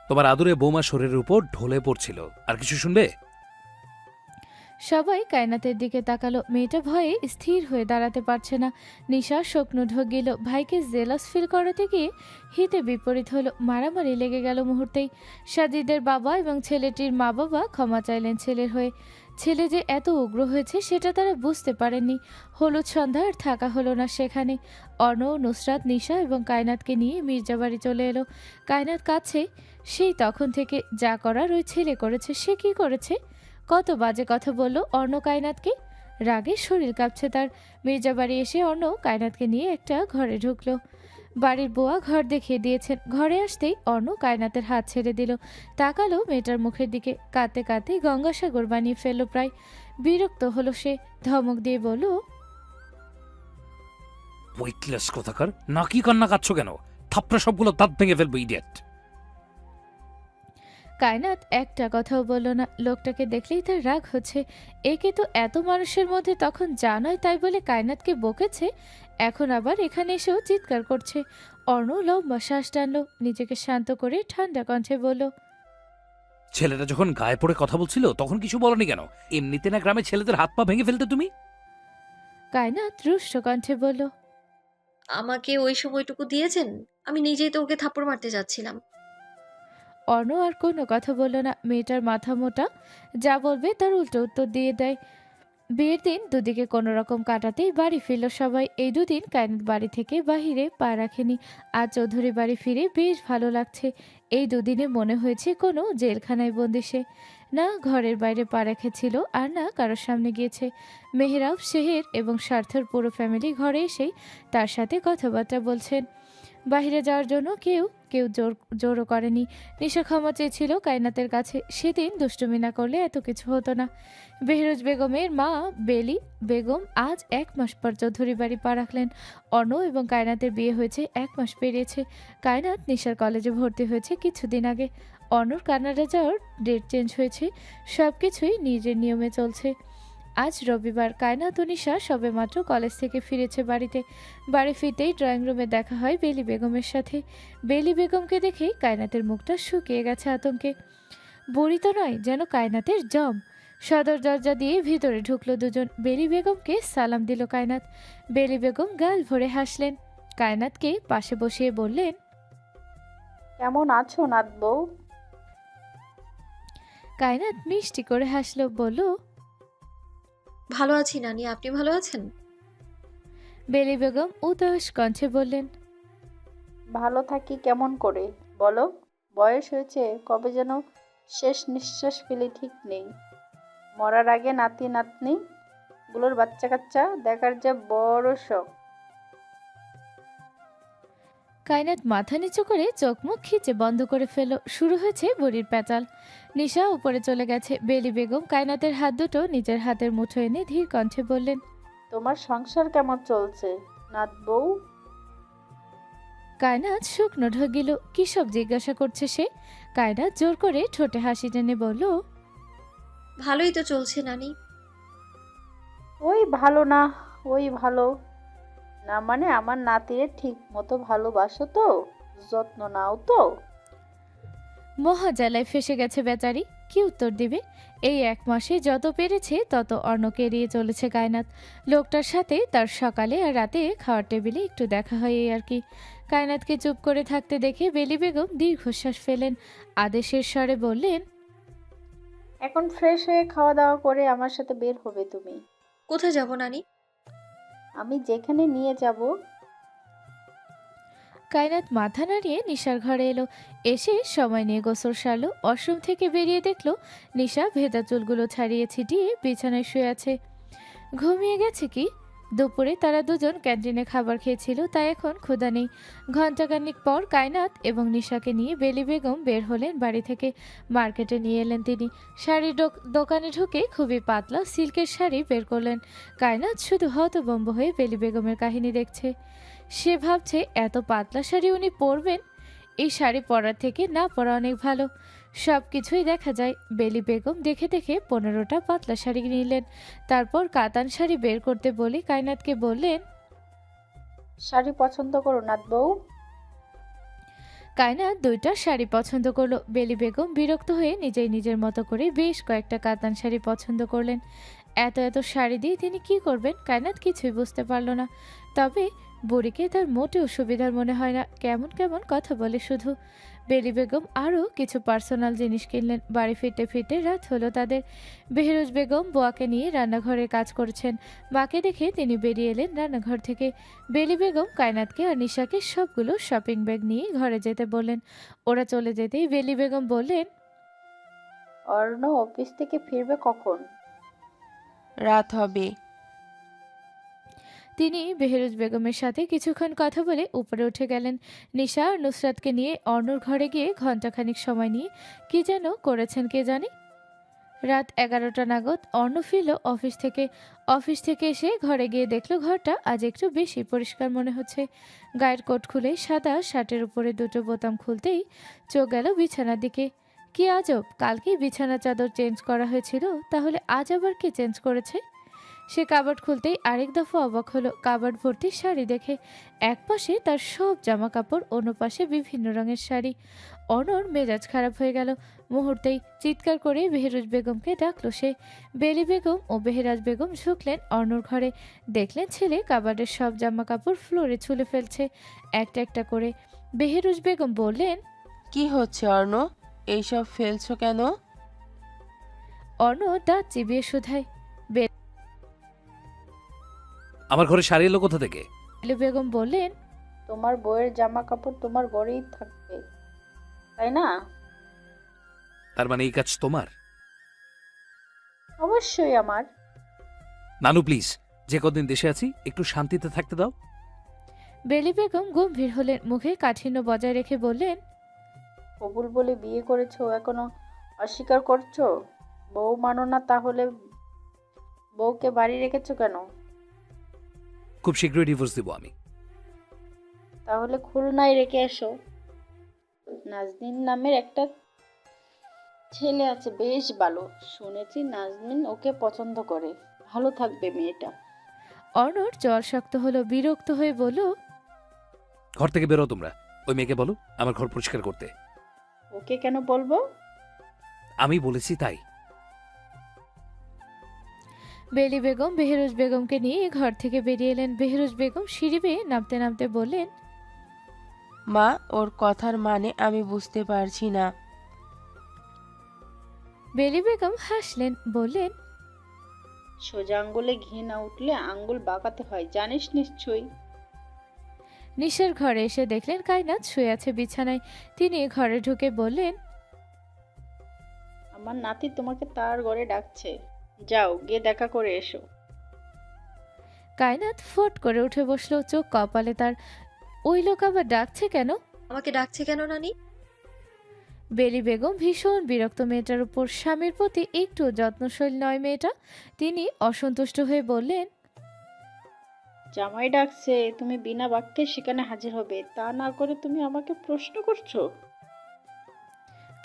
তোমার আদুরে বৌমা শরীরের উপর ঢলে পড়ছিল, আর কিছু শুনবে? সবাই কায়নাতের দিকে তাকালো। মেয়েটা ভয়ে স্থির হয়ে দাঁড়াতে পারছে না। নিশা স্বপ্ন ঢোক ভাইকে জেলাস ফিল করাতে গিয়ে হিতে বিপরীত হলো। মারামারি লেগে গেল মুহূর্তেই। সাজিদের বাবা এবং ছেলেটির মা বাবা ক্ষমা চাইলেন ছেলের হয়ে। ছেলে যে এত উগ্র হয়েছে সেটা তারা বুঝতে পারেননি। হলুদ সন্ধ্যা আর থাকা হলো না সেখানে। অর্ণ, নুসরাত, নিশা এবং কায়নাতকে নিয়ে মির্জাবাড়ি চলে এলো। কায়নাত কাছে সেই তখন থেকে যা করার ওই ছেলে করেছে। সে কি করেছে? কত বাজে কথা বলল অর্ণ কায়নাতকে। রাগে শরীর কাঁপছে তার। মির্জা বাড়ি এসে অর্ণ কায়নাতকে নিয়ে একটা ঘরে ঢুকলো। বাড়ির বুয়া ঘর দেখিয়ে দিয়েছেন। ঘরে আসতেই অর্ণ কায়নাতের হাত ছেড়ে দিল। তাকালো মেয়েটার মুখের দিকে। কাঁদতে কাঁদতে গঙ্গাসাগর বানিয়ে ফেললো প্রায়। বিরক্ত হলো সে, ধমক দিয়ে বলল, ওয়েটলেস কোথাকার, নাকি কান্না কাচ্ছ কেন? থাপড়া সবগুলো দাঁত ভেঙে ফেলবো, ইডিয়েট। কায়নাত একটা কথাও বলল না। লোকটাকে দেখলেই তার রাগ হচ্ছে। একে তো এত মানুষের মধ্যে তখন জানায় তাই বলে কায়নাতকে বকেছে, এখন আবার এখানে এসেও চিৎকার করছে। অর্ণ লম্বা শ্বাস টানলো, নিজেকে শান্ত করে ঠান্ডা কণ্ঠে বলল, ছেলেটা যখন গায়ে পড়ে কথা বলছিল তখন কিছু বলনি কেন? এমনিতে না গ্রামে ছেলেদের হাত পা ভেঙে ফেলতে তুমি। কায়নাত রুষ্ট কণ্ঠে বলল, আমাকে ওই সময়টুকু দিয়েছেন, আমি নিজেই তো ওকে থাপ্পড় মারতে যাচ্ছিলাম। অর্ণ আর কোনো কথা বলল না। মেয়েটার মাথা মোটা, যা বলবে তার উল্টো উত্তর দিয়ে দেয়। বিয়ের দিন দুদিকে কোনো রকম কাটাতেই বাড়ি ফিরল সবাই। এই দুদিন কায়নাত বাড়ি থেকে বাহিরে পা রাখেনি। আজ চৌধুরী বাড়ি ফিরে বেশ ভালো লাগছে। এই দুদিনে মনে হয়েছে কোনো জেলখানায় বন্দি সে। না ঘরের বাইরে পা রেখেছিল আর না কারোর সামনে গিয়েছে। মেহরাব, শেহের এবং স্বার্থর পুরো ফ্যামিলি ঘরে এসেই তার সাথে কথাবার্তা বলছেন। বাইরে যাওয়ার জন্য কেউ জোরও করেনি। নিশা ক্ষমা চেয়েছিল কায়নাতের কাছে। সেদিন দুষ্টুমি না করলে এত কিছু হতো না। বেহরুজ বেগমের মা বেলি বেগম আজ 1 মাস পর চৌধুরী বাড়ি পা রাখলেন। অর্ণ এবং কায়নাতের বিয়ে হয়েছে 1 মাস পেরিয়েছে। কায়নাত নিশার কলেজে ভর্তি হয়েছে কিছুদিন আগে। অর্ণর কানাডা যাওয়ার ডেট চেঞ্জ হয়েছে। সব কিছুই নিজের নিয়মে চলছে। আজ রবিবার। কায়নাত ও নিশা সবেমাত্র কলেজ থেকে ফিরেছে বাড়িতে। বাড়ি ফিরতেই ড্রয়িং রুমে দেখা হয় বেলি বেগমের সাথে। বেলি বেগমকে দেখেই কায়নাতের মুখটা শুকিয়ে গেছে আতঙ্কে। বুড়ি তো নয়, যেন কায়নাতের জম। সদর দরজা দিয়ে ভিতরে ঢুকলো দুজন। বেলি বেগমকে সালাম দিল কায়নাত। বেলি বেগম গাল ভরে হাসলেন। কায়নাতকে পাশে বসিয়ে বললেন, কেমন আছো নাত বউ? কায়নাত মিষ্টি করে হাসলো, বলল, ভালো আছি নানি, আপনি ভালো আছেন? বেলি বেগম উদাস কণ্ঠে বললেন, ভালো থাকি কেমন করে বলো? বয়স হয়েছে, কবে যেন শেষ নিঃশ্বাস ফেলে ঠিক নেই। মরার আগে নাতি নাতনি গুলোর বাচ্চা কাচ্চা দেখার যে বড় শখ। কায়নাত মাথা নিচু করে চোখ মুখ খিচে বন্ধ করে ফেলল। শুরু হয়েছে বুড়ির প্যাচাল। নিশা উপরে চলে গেছে। বেলি বেগম কায়নাতের হাত দুটো নিজের হাতের মুঠো এনে ধীর কণ্ঠে বললেন, তোমার সংসার কেমন চলছে নাত বউ? কায়নাত শুকনো ঢগিল। কি সব জিজ্ঞাসা করছে সে? কায়নাত জোর করে ঠোঁটে হাসি টেনে বলল, ভালোই তো চলছে নানি। ওই ভালো না, ওই ভালো না মানে আমার নাতিরে ঠিক মতো ভালোবাসো তো, যত্ন নাও তো? মহাজালায় ফেসে গেছে বেচারি। কি উত্তর দিবে? এই 1 মাসে যত পেরেছে তত অর্ণকে এড়িয়ে চলেছে কায়নাত। লোকটার সাথে তার সকালে আর রাতে খাওয়ার টেবিলে একটু দেখা হয়, এই আর কি। কায়নাতকে চুপ করে থাকতে দেখে বেলি বেগম দীর্ঘশ্বাস ফেলেন। আদেশের স্বরে বললেন, এখন ফ্রেশ হয়ে খাওয়া দাওয়া করে আমার সাথে বের হবে তুমি। কোথায় যাব নানি? আমি যেখানে নিয়ে যাব। কায়নাত মাথা নাড়িয়ে নিশার ঘরে এলো। এসে সময় নিয়ে গোসল সারলো। ওয়াশরুম থেকে বেরিয়ে দেখলো নিশা ভেজা চুলগুলো ছাড়িয়ে ছিটিয়ে বিছানায় শুয়ে আছে। ঘুমিয়ে গেছে কি? দুপুরে তারা দুজন ক্যান্টিনে খাবার খেয়েছিল, তাই এখন ক্ষুধা নেই। ঘণ্টাখানিক পর কায়নাত এবং নিশাকে নিয়ে বেলি বেগম বের হলেন বাড়ি থেকে। মার্কেটে নিয়ে এলেন তিনি। শাড়ির দোকানে ঢুকে খুবই পাতলা সিল্কের শাড়ি বের করলেন। কায়নাত শুধু হতভম্ব হয়ে বেলি বেগমের কাহিনী দেখছে। সে ভাবছে এত পাতলা শাড়ি উনি পরবেন? এই শাড়ি পরার থেকে না পরা অনেক ভালো। সব কিছুই দেখা যায়। বেলি বেগম দেখে দেখে 15টা পাতলা শাড়ি নিলেন। তারপর কাতান শাড়ি বের করতে বলে কায়নাতকে বললেন, শাড়ি পছন্দ করো নাত বউ? কায়নাত 2টা শাড়ি পছন্দ করলো। বেলি বেগম বিরক্ত হয়ে নিজেই নিজের মতো করে বেশ কয়েকটা কাতান শাড়ি পছন্দ করলেন। এত এত শাড়ি দিয়ে তিনি কি করবেন? কায়নাত কিছুই বুঝতে পারল না। তবে বুড়িকে তার মোটেও সুবিধার মনে হয় না। কেমন কেমন কথা বলে শুধু। বেলি বেগম আরও কিছু পার্সোনাল জিনিস কিনলেন। বাড়ি ফিরতে ফিরতে রাত হলো তাদের। বেহরুজ বেগম বুয়াকে নিয়ে রান্নাঘরে কাজ করছেন। মাকে দেখে তিনি বেরিয়ে এলেন রান্নাঘর থেকে। বেলি বেগম কায়নাতকে আর নিশাকে সবগুলো শপিং ব্যাগ নিয়ে ঘরে যেতে বললেন। ওরা চলে যেতেই বেলি বেগম বললেন, অর্ণ অফিস থেকে ফিরবে কখন? রাত হবে। তিনি বেহরুজ বেগমের সাথে কিছুক্ষণ কথা বলে উপরে উঠে গেলেন। নিশা আর নুসরাতকে নিয়ে অর্ণর ঘরে গিয়ে ঘন্টাখানিক সময় নিয়ে কি যেন করেছেন কে জানে। রাত 11টা নাগাদ অর্ণ ফিরল অফিস থেকে এসে ঘরে গিয়ে দেখলো ঘরটা আজ একটু বেশি পরিষ্কার মনে হচ্ছে। গায়ের কোট খুলে সাদা শার্টের উপরে দুটো বোতাম খুলতেই চোখ গেল বিছানার দিকে। কি আজব, কালকেই বিছানা চাদর চেঞ্জ করা হয়েছিল, তাহলে আজ আবার কি চেঞ্জ করেছে? সে কাবার্ড খুলতেই আরেক দফা অবাক হলো কাবার্ড ভর্তি শাড়ি দেখে। এক পাশে তার সব জামা কাপড়, অন্য পাশে বিভিন্ন রঙের শাড়ি। অনর মেজাজ খারাপ হয়ে গেল। মুহূর্তেই চিৎকার করে বেহরুজ বেগমকে ডাকলো সে। বেলি বেগম ও বেহরাজ বেগম ঝুঁকলেন অর্ণর ঘরে। দেখলেন ছেলে কাবার্ডের সব জামা কাপড় ফ্লোরে ছুলে ফেলছে একটা একটা করে। বেহরুজ বেগম বললেন, কি হচ্ছে অর্ণ, এইসব ফেলছো কেন? অর্ণ দাঁত চিবিয়ে শুধায়। আমার ঘরে শাড়ি এলো কোথা থেকে? বেলি বেগম বললেন, তোমার বউয়ের জামা কাপড় তোমার ঘরেই থাকবে, তাই না? তার মানে এই কাজ তোমার? অবশ্যই আমার। নানু প্লিজ, যে কদিন দেশে আছি একটু শান্তিতে থাকতে দাও। বেলি বেগম গম্ভীর হলেন, মুখে কাঠিন্য বজায় রেখে বললেন, কবুল বলে বিয়ে করেছো, এখনো অস্বীকার করছো? বউ মানো না তাহলে বউকে বাড়ি রেখেছো কেন? খুব শীঘ্রই ডিভোর্স দিব আমি। তাহলে খুলনায় রেখে এসো। নাজনীন নামের একটা ছেলে আছে, বেশ ভালো। শুনেছি নাজনীন ওকে পছন্দ করে, ভালো থাকবে মেয়েটা। অর্ণর জ্বর শক্ত হলো, বিরক্ত হয়ে বলল, ঘর থেকে বেরো তোমরা। ওই মেয়েকে বলো আমার ঘর পরিষ্কার করতে। ওকে কেন বলবো? আমি বলেছি তাই। বেলি বেগম বেহরুজ বেগমকে নিয়ে ঘর থেকে বেরিয়ে এলেন। বেহরুজ বেগম সিঁড়ি বেয়ে নামতে নামতে বললেন, মা, ওর কথার মানে আমি বুঝতে পারছি না। বেলি বেগম হাসলেন, বললেন, সোজা আঙ্গুলে ঘি না উঠলে আঙ্গুল বাঁকাতে হয়, জানিস নিশ্চয়ই। নিশার ঘরে এসে দেখলেন কায়নাত শুয়ে আছে বিছানায়। তিনি ঘরে ঢুকে বললেন, আমার নাতি তোমাকে তার ঘরে ডাকছে, যাও গিয়ে দেখা করে এসো। কায়নাত ফট করে উঠে বসলো, চোখ কপালে তার। ওই লোক আবার ডাকছে কেন? আমাকে ডাকছে কেন নানি? বেলি বেগম ভীষণ বিরক্ত মেয়েটার উপর। স্বামীর প্রতি একটু যত্নশীল নয় মেয়েটা। তিনি অসন্তুষ্ট হয়ে বললেন, জামাই ডাকছে, তুমি বিনা বাক্যে সেখানে হাজির হবে, তা না করে তুমি আমাকে প্রশ্ন করছো।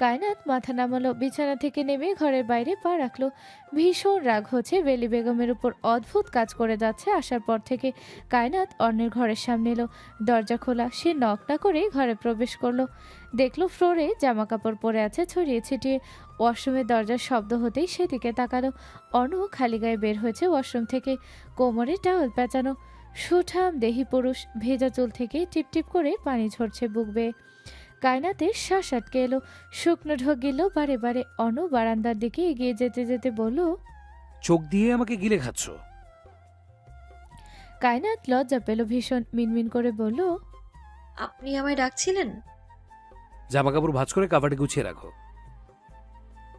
কায়নাত মাথা নামালো, বিছানা থেকে নেমে ঘরের বাইরে পা রাখলো। ভীষণ রাগ হচ্ছে বেলি বেগমের উপর। অদ্ভুত কাজ করে যাচ্ছে আসার পর থেকে। কায়নাত অন্যের ঘরের সামনে এলো। দরজা খোলা, সে নক না করে ঘরে প্রবেশ করলো। দেখলো ফ্লোরে জামা কাপড় পরে আছে ছড়িয়ে ছিটিয়ে। ওয়াশরুমের দরজার শব্দ হতেই সেদিকে তাকালো। অনু খালি গায়ে বের হয়েছে ওয়াশরুম থেকে, কোমরে টাওয়েল পেঁচানো। সুঠাম দেহি পুরুষ, ভেজা চুল থেকে টিপটিপ করে পানি ঝরছে বুক বেয়ে। কায়নাতের শ্বাস আটকে এলো, শুকনো ঢোক গেল বারে বারে। অনু বারান্দার দিকে এগিয়ে যেতে যেতে বলল, চোখ দিয়ে আমাকে গিলে খাচ্ছ। কায়নাত লজ্জা পেল ভীষণ, মিনমিন করে বলল, আপনি আমায় ডাকছিলেন? জামা কাপড় ভাঁজ করে কাভারে গুছিয়ে রাখো।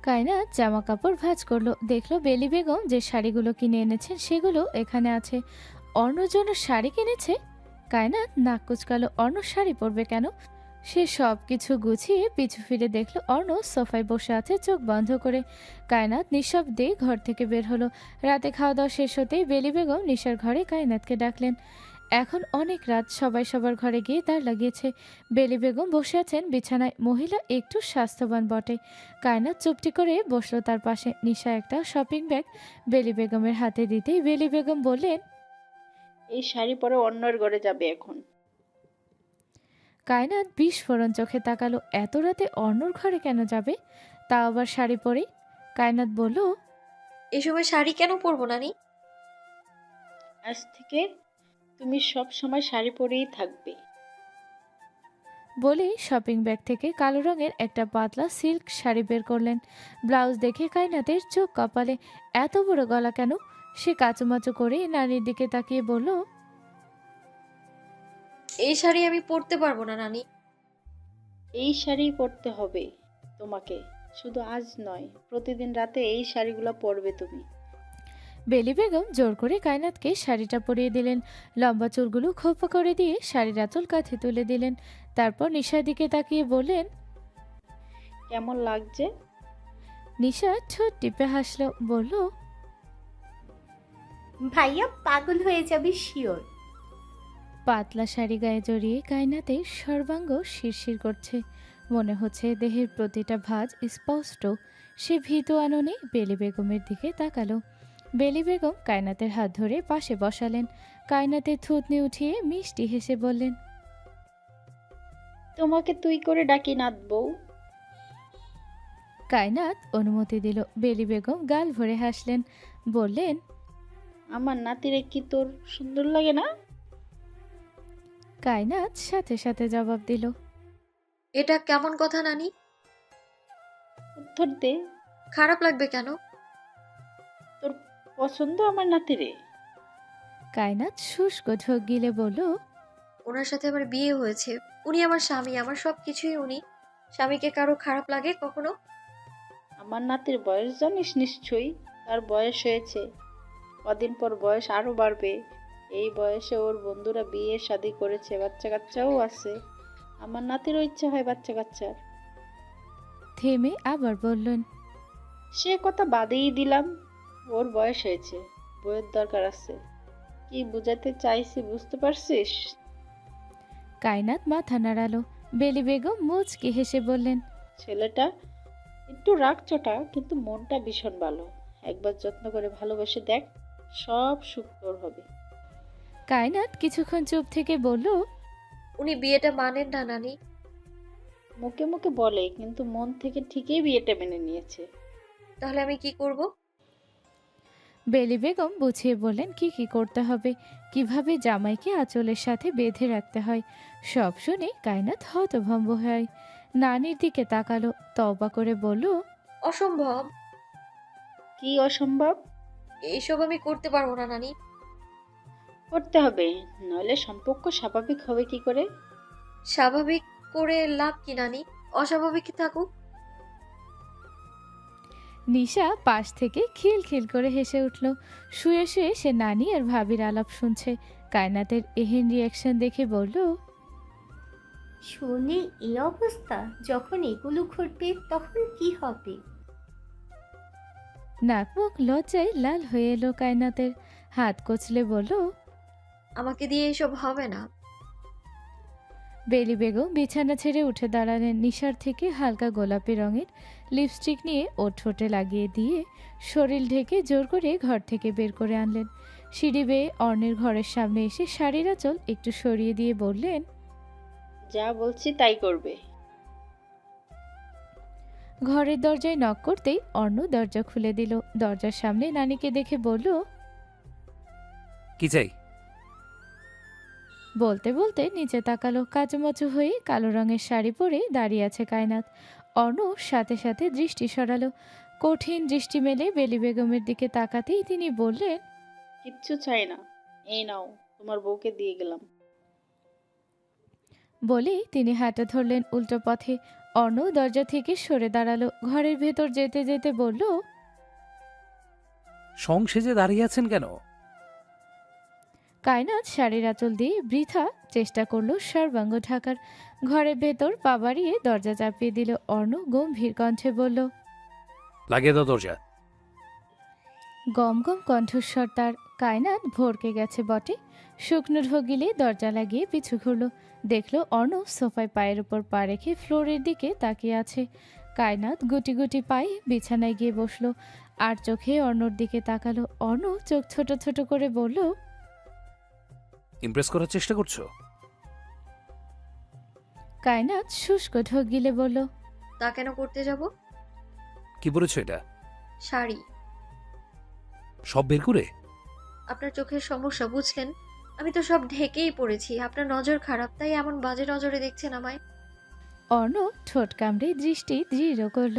কায়নাত জামা কাপড় ভাঁজ করলো। দেখলো বেলি বেগম যে শাড়িগুলো কিনে এনেছেন সেগুলো এখানে আছে। অর্ণর জন্য শাড়ি কিনেছে। কায়নাত নাক কুচকালো, অর্ণ শাড়ি পরবে কেন? সে সব কিছু গুছিয়ে পিছু ফিরে দেখলো অর্ণ সোফায় বসে আছে চোখ বন্ধ করে। কায়নাত নিঃশব্দে ঘর থেকে বের হলো। রাতে খাওয়া দাওয়া শেষ হতেই বেলি বেগম নিশার ঘরে কায়নাতকে ডাকলেন। এখন অনেক রাত, সবাই সবার ঘরে গিয়ে দাঁড় লাগিয়েছে। বেলি বেগম বসে আছেন বিছানায়। মহিলা একটু স্বাস্থ্যবান বটে। কায়নাত চুপটি করে বসলো তার পাশে। নিশা একটা শপিং ব্যাগ বেলি বেগমের হাতে দিতেই বেলি বেগম বললেন, এই শাড়ি পরে অন্যের ঘরে যাবে এখন। কায়নাত বিস্ফোরণ চোখে তাকালো। এত রাতে অর্ণর ঘরে কেন যাবে, তা আবার শাড়ি পরে? কায়নাত বলল, এই সময় শাড়ি কেন পরবো নানি? আজ থেকে তুমি সব সময় শাড়ি পরেই থাকবে। বলেই শপিং ব্যাগ থেকে কালো রঙের একটা পাতলা সিল্ক শাড়ি বের করলেন। ব্লাউজ দেখে কায়নাতের চোখ কপালে। এত বড় গলা কেন? সে কাচুমাচু করে নানির দিকে তাকিয়ে বলল, এই শাড়ি আমি পরতে পারবো না নানি। এই শাড়ি পরতে হবে তোমাকে, শুধু আজ নয়, প্রতিদিন রাতে এই শাড়িগুলো পরবে তুমি। বেলি বেগম জোর করে কায়নাতকে শাড়িটা পরিয়ে দিলেন। লম্বা চুলগুলো খোপা করে দিয়ে শাড়ির আঁচল কাঁধে তুলে দিলেন। তারপর নিশার দিকে তাকিয়ে বললেন, কেমন লাগছে? নিশা ঠোঁট টিপে হাসলো, বলল, ভাইয়া পাগল হয়ে যাবে শিওর। পাতলা শাড়ি গায়ে জড়িয়ে কায়নাতের সর্বাঙ্গ শিরশির করছে। মনে হচ্ছে দেহের প্রতিটা ভাঁজ স্পষ্ট। সে ভীতু আননে বেলি বেগমের দিকে তাকালো। বেলি বেগম কায়নাতের হাত ধরে পাশে বসালেন। কায়নাতের থুতনি উঠিয়ে মিষ্টি হেসে বললেন, তোমাকে তুই করে ডাকি নাত বউ। কায়নাত অনুমতি দিল। বেলি বেগম গাল ভরে হাসলেন, বললেন, আমার নাতিরে কি তোর সুন্দর লাগে না? কায়নাত সাথে সাথে জবাব দিল, এটা কেমন কথা নানি? উত্তর দে। খারাপ লাগবে কেন? তোর পছন্দ আমার নাতিরে? কায়নাত শুষ্ক ঢোক গিলে বলল, ওনার সাথে আমার বিয়ে হয়েছে, উনি আমার স্বামী, আমার সব কিছুই উনি। স্বামীকে কারো খারাপ লাগে কখনো? আমার নাতির বয়স জানিস নিশ্চয়ই। তার বয়স হয়েছে, কদিন পর বয়স আরো বাড়বে। এই বয়সে ওর বন্ধুরা বিয়ে শাদী করেছে, বাচ্চা কাচ্চাও আছে। আমার নাতিরও ইচ্ছা হয় বাচ্চা কাচ্চার। থেমে আবার বললেন, সে কথা বাদেই দিলাম। ওর বয়স হয়েছে, বইয়ের দরকার আছে। কি বুঝাতে চাইছি বুঝতে পারছিস? কায়নাত মাথা নাড়ালো। বেলি বেগম মুচকি হেসে বললেন, ছেলেটা একটু রাগচটা, কিন্তু মনটা ভীষণ ভালো। একবার যত্ন করে ভালোবেসে দেখ, সব সুখ তোর হবে। কায়নাত কিছুক্ষণ চুপ থেকে বলল, উনি বিয়েটা মানেন না নানি। মুখে মুখে বলে, কিন্তু মন থেকে ঠিকই বিয়েটা মেনে নিয়েছে। তাহলে আমি কি করব? বেলি বেগম বুঝিয়ে বললেন কি কি করতে হবে, কিভাবে জামাইকে আঁচলের সাথে বেঁধে রাখতে হয়। সব শুনে কায়নাত হতভম্ব হয়। নানির দিকে তাকালো, তওবা করে বলল, অসম্ভব। কি অসম্ভব? এইসব আমি করতে পারবো না নানি। করতে হবে, নইলে সম্পর্ক স্বাভাবিক হবে কি করে? স্বাভাবিক করে লাভ কি নানি? অস্বাভাবিক থাকুক। নিশা পাশ থেকে খিলখিল করে হেসে উঠল। শুয়ে শুয়ে সে নানি আর ভাবির আলাপ শুনছে। কায়নাতের এহেন রিয়াকশন দেখে বলল, শুনে এই অবস্থা, যখন এগুলো ঘটবে তখন কি হবে? নাক মুখ লজ্জায় লাল হয়ে এলো কায়নাতের। হাত কচলে বলল, আমাকে দিয়ে এসব হবে না। বেলি বেগম বিছানা ছেড়ে উঠে দাঁড়ালেন। নিশার থেকে হালকা গোলাপি রঙের লিপস্টিক নিয়ে ওর ঠোঁটে লাগিয়ে দিয়ে শরীর ঢেকে জোর করে ঘর থেকে বের করে আনলেন। সিঁড়ি বেয়ে অর্ণের ঘরের সামনে এসে শাড়ির আঁচল একটু সরিয়ে দিয়ে বললেন, যা বলছি তাই করবে। ঘরের দরজায় নক করতেই অর্ণ দরজা খুলে দিল। দরজার সামনে নানিকে দেখে বলল, কি চাই? বলতে বলতে নিচে তাকালো। কাচুমাচু হয়ে কালো রঙের শাড়ি পরে দাঁড়িয়ে আছে কায়নাত। অর্ণ সাথে সাথে দৃষ্টি সরালো। কঠিন দৃষ্টি মেলে বেলি বেগমের দিকে তাকাতেই তিনি বললেন, কিচ্ছু চাই না, এই নাও, তোমার বউকে দিয়ে গেলাম। বলেই তিনি হাঁটা ধরলেন উল্টো পথে। অর্ণ দরজা থেকে সরে দাঁড়ালো। ঘরের ভেতর যেতে যেতে বলল, সংসেজে দাঁড়িয়ে আছেন কেন? কায়নাত শাড়ির আঁচল দিয়ে বৃথা চেষ্টা করলো সর্বাঙ্গ ঢাকার। ঘরের ভেতর পা বাড়িয়ে দরজা চাপিয়ে দিল। অর্ণ গম্ভীর কণ্ঠে বলল, লাগিয়ে দাও দরজা। গম গম কণ্ঠস্বর তার। কায়নাত ভরকে গেছে বটে। শুকনো ঢোক-গিলে দরজা লাগিয়ে পিছু ঘুরল। দেখল অর্ণ সোফায় পায়ের উপর পা রেখে ফ্লোরের দিকে তাকিয়ে আছে। কায়নাত গুটি গুটি পায়ে বিছানায় গিয়ে বসলো। আর চোখে অর্ণর দিকে তাকালো। অর্ণ চোখ ছোট ছোট করে বলল, ইমপ্রেস করার চেষ্টা করছো? কায়নাত শুষ্ক ঢোক গিলে বলল, তা কেন করতে যাব? কি পরেছো এটা? শাড়ি। সব বের করে? আপনার চোখের সমস্যা বুঝলেন? আমি তো সব ঢেকেই পড়েছি। আপনার নজর খারাপ, তাই এমন বাজে নজরে দেখছেন আমায়। অর্ণ ঠোঁট কামড়ে দৃষ্টি দৃঢ় করল।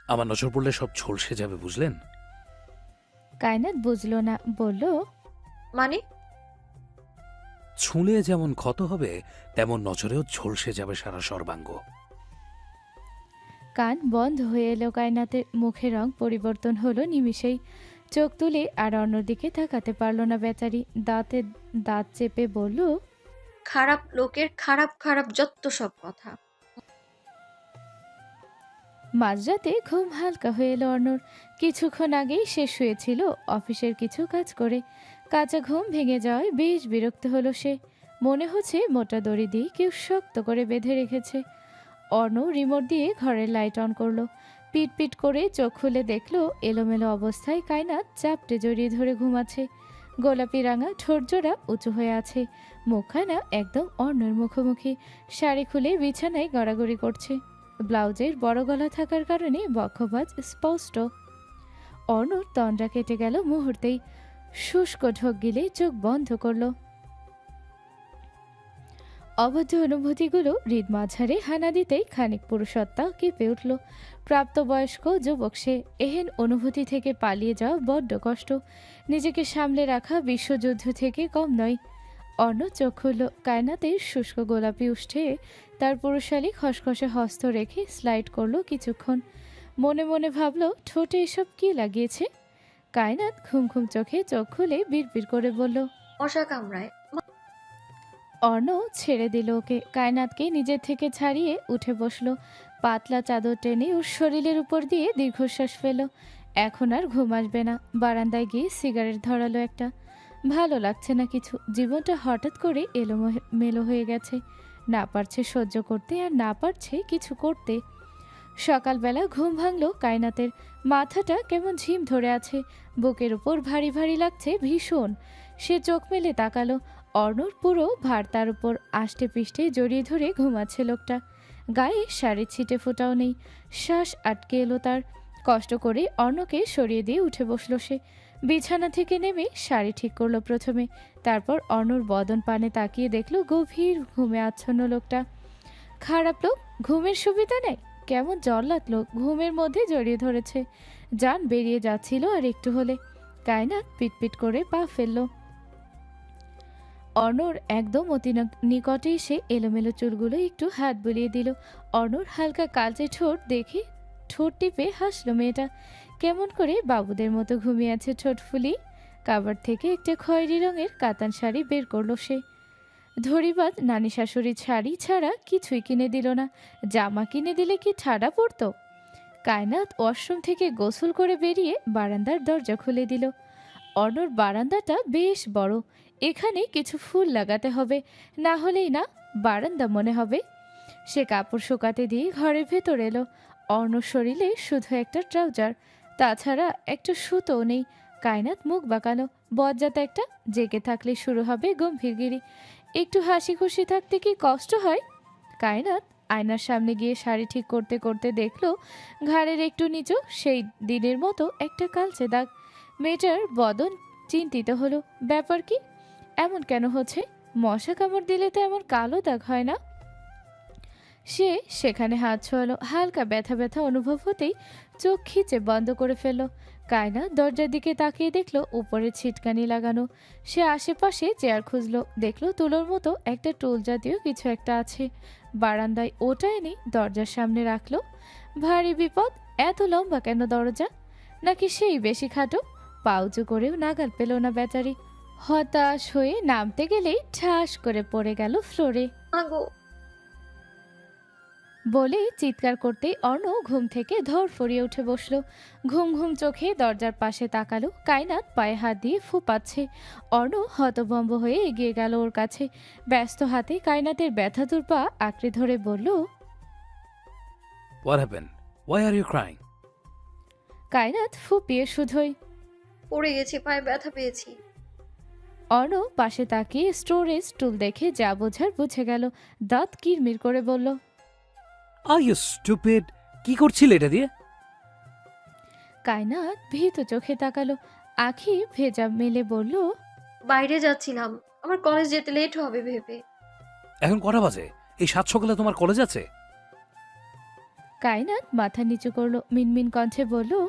আমার নজর পড়লে সব ঝলসে যাবে, বুঝলেন? কায়নাত বুঝল না, বলল, মানে? ছুঁলে যেমন ক্ষত হবে, তেমন নজরেও ঝলসে যাবে সারা সর্বাঙ্গ। কান বন্ধ হয়ে এলো কায়নাতের, মুখের রং পরিবর্তন হলো নিমিষেই। চোখ তুলে আর অন্যদিকে তাকাতে পারল না বেচারি। দাঁতে দাঁত চেপে বলল, খারাপ লোকের খারাপ খারাপ যত সব কথা। মাঝরাতে ঘুম হালকা হয়ে এলো অর্ণর। কিছুক্ষণ আগেই সে শুয়েছিল অফিসের কিছু কাজ করে। কাঁচা ঘুম ভেঙে যাওয়ায় বেশ বিরক্ত হলো সে। মনে হচ্ছে মোটা দড়ি দিয়ে কেউ শক্ত করে বেঁধে রেখেছে। অর্ণ রিমোট দিয়ে ঘরের লাইট অন করলো। পিট পিট করে চোখ খুলে দেখলো এলোমেলো অবস্থায় কায়নাত চাপটে জড়িয়ে ধরে ঘুমাচ্ছে। গোলাপি রাঙা ঠোঁটজোড়া উঁচু হয়ে আছে, মুখখানা একদম অর্ণর মুখোমুখি। শাড়ি খুলে বিছানায় গড়াগড়ি করছে। ব্লাউজের বড় গলা থাকার কারণে বক্ষভাঁজ স্পষ্ট। অর্ণর তন্দ্রা কেটে গেল মুহূর্তেই। শুষ্ক ঢোক গিলে চোখ বন্ধ করলো। অবদ্ধ অনুভূতিগুলো হৃদ মাঝারে হানা দিতেই খানিক পুরুষত্বা কেঁপে উঠল। প্রাপ্তবয়স্ক যুবক সে, এহেন অনুভূতি থেকে পালিয়ে যাওয়া বড্ড কষ্ট। নিজেকে সামলে রাখা বিশ্বযুদ্ধ থেকে কম নয়। অর্ণ চোখ খুলল। কায়নাতের শুষ্ক গোলাপি উষ্ঠে তার পুরুষালী খসখসে হস্ত রেখে স্লাইড করলো কিছুক্ষণ। মনে মনে ভাবল, ঠোঁটে এসব কি লাগিয়েছে। কায়নাত ঘুম ঘুম চোখে চোখ খুলে বিড়বিড় করে বলল, মশা কামড়ায়। অর্ণ ছেড়ে দিল ওকে। কায়নাতকে নিজের থেকে ছাড়িয়ে উঠে বসলো। পাতলা চাদর টেনে ওর শরীরের উপর দিয়ে দীর্ঘশ্বাস ফেলো। এখন আর ঘুম আসবে না। বারান্দায় গিয়ে সিগারেট ধরালো একটা। ভালো লাগছে না কিছু। জীবনটা হঠাৎ করে এলোমেলো হয়ে গেছে। না পারছে সহ্য করতে আর না পারছে কিছু করতে। সকালবেলা ঘুম ভাঙলো কায়নাতের। মাথাটা কেমন ঝিম ধরে আছে, বুকের উপর ভারী ভারী লাগছে ভীষণ। সে চোখ মেলে তাকালো। অর্ণর পুরো ভার তার উপর আষ্টে পিষ্টে জড়িয়ে ধরে ঘুমাচ্ছে লোকটা। গায়ে শাড়ির ছিটে ফোটাও নেই। শ্বাস আটকে এলো তার। কষ্ট করে অর্ণকে সরিয়ে দিয়ে উঠে বসলো সে। বিছানা থেকে নেমে শাড়ি ঠিক করলো প্রথমে। তারপর অর্ণর বদন পানে তাকিয়ে দেখলো গভীর ঘুমে আচ্ছন্ন লোকটা। খারাপ লোক, ঘুমের সুবিধা নেই। কেমন জল্লাদ লোক, ঘুমের মধ্যে জড়িয়ে ধরেছে। জান বেরিয়ে যাচ্ছিল আর একটু হলে। কায়নাত পিটপিট করে পা ফেললো। অর্ণর একদম অতি নিকটে এসে এলোমেলো চুলগুলো একটু হাত বুলিয়ে দিল। অর্ণর হালকা কালচে ঠোঁট দেখে ঠোঁট টিপে হাসলো মেয়েটা। কেমন করে বাবুদের মতো ঘুমিয়ে আছে ঠোঁট ফুলি। কাবার থেকে একটা খয়েরি রঙের কাতান শাড়ি বের করলো সে। ধরিবাদ নানি শাশুড়ির শাড়ি ছাড়া কিছুই কিনে দিল না। জামা কিনে দিলে কি ঠাডা পড়তো। কায়নাত ওয়াশরুম থেকে গোসল করে বেরিয়ে বারান্দার দরজা খুলে দিল। অর্ণর বারান্দাটা বেশ বড়। এখানে কিছু ফুল লাগাতে হবে, না হলেই না বারান্দা মনে হবে। সে কাপড় শুকাতে দিয়ে ঘরের ভেতর এলো। অর্ণর শরীরে শুধু একটা ট্রাউজার, তাছাড়া একটা সুতোও নেই। কায়নাত মুখ বাঁকালো। বজ্জাত একটা, জেগে থাকলে শুরু হবে গম্ভীরগিরি। একটু হাসি খুশি থাকতে কি কষ্ট হয়। কায়নাত আয়নার সামনে গিয়ে শাড়ি ঠিক করতে করতে দেখলো ঘাড়ের একটু নিচু সেই দিনের মতো একটা কালচে দাগ। মেয়েটার বদন চিন্তিত হলো। ব্যাপার কি, এমন কেন হচ্ছে? মশা কামড় দিলে তো এমন কালো দাগ হয় না। সে সেখানে হাত ছোঁয়ালো। হালকা ব্যথা ব্যথা অনুভব হতেই চোখ খিচে বন্ধ করে ফেলল। কায়না দরজার দিকে তাকিয়ে দেখলো উপরে ছিটকানি লাগানো। সে আশেপাশে চেয়ার খুঁজলো, দেখলো তুলোর মতো একটা টুল জাতীয় কিছু একটা আছে। বারান্দায় ওটা এনে দরজার সামনে রাখলো। ভারী বিপদ। এত লম্বা কেন দরজা? নাকি সেই বেশি খাটো? পাউচু করেও নাগাল পেল না বেচারি। হতাশ হয়ে নামতে গেলেই ঠাস করে পড়ে গেল ফ্লোরে। আগো বলে চিৎকার করতেই অর্ণ ঘুম থেকে ধড়ফড়িয়ে উঠে বসলো। ঘুম ঘুম চোখে দরজার পাশে তাকালো। কায়নাত পায়ে হাত দিয়ে ফুপাচ্ছে। অর্ণ হতভম্ব হয়ে এগিয়ে গেল ওর কাছে। ব্যস্ত হাতে কায়নাতের ব্যথাতুর পা আঁকড়ে ধরে বলল, What happened? Why are you crying? কায়নাত ফুপিয়ে শুধোই। পড়ে গেছি, পায়ে ব্যথা পেয়েছি। অর্ণ পাশে তাকিয়ে স্টোরেজ টুল দেখে যা বোঝার বুঝে গেল। দাঁত কিরমির করে বলল, Are you stupid? কি করছিলে এটা দিয়ে? কায়নাত ভীত চোখে তাকালো। আঁখি ভেজা মেলে বলল, বাইরে যাচ্ছিলাম, আমার কলেজ যেতে লেট হবে ভেবে। এখন কটা বাজে? এই সাত সকালে তোমার কলেজ আছে? কায়নাত মাথা নিচু করলো। মিনমিন কণ্ঠে বলল,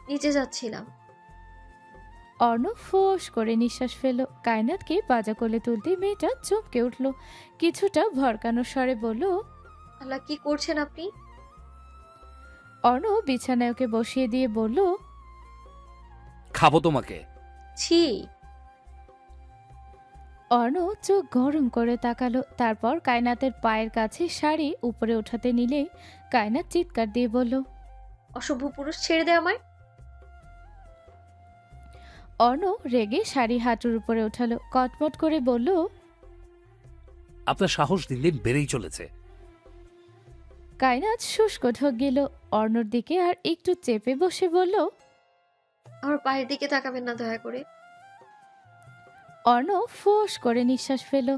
নিচে যাচ্ছিলাম। অর্ণ ফোঁস করে নিঃশ্বাস ফেলল। কায়নাতকে বাজা কোলে তুলতে মেয়েটা চমকে উঠল। কিছুটা ভরকানো স্বরে বলল, আল্লাহ, কি করছেন আপনি? অর্ণব বিছানায় ওকে বসিয়ে দিয়ে বলল, খাবো তোমাকে। ছি। অর্ণব চোখ গরম করে তাকালো, তারপর কায়নাতের পায়ের কাছে শাড়ি উপরে ওঠাতে নিলেই কায়নাত চিৎকার দিয়ে বলল, অসভ্য পুরুষ, ছেড়ে দে আমায়। অর্ণব রেগে শাড়ি হাঁটুর উপরে ওঠালো, কটমট করে বলল, আপনার সাহস দিন দিন বেড়েই চলেছে। কায়নাত শুষ্ক ঢোক গেল অর্ণর দিকে আর একটু চেপে বসে বলল, আমার পায়ের দিকে তাকাবেন না দয়া করে। অর্ণব ফোঁস করে নিঃশ্বাস ফেল।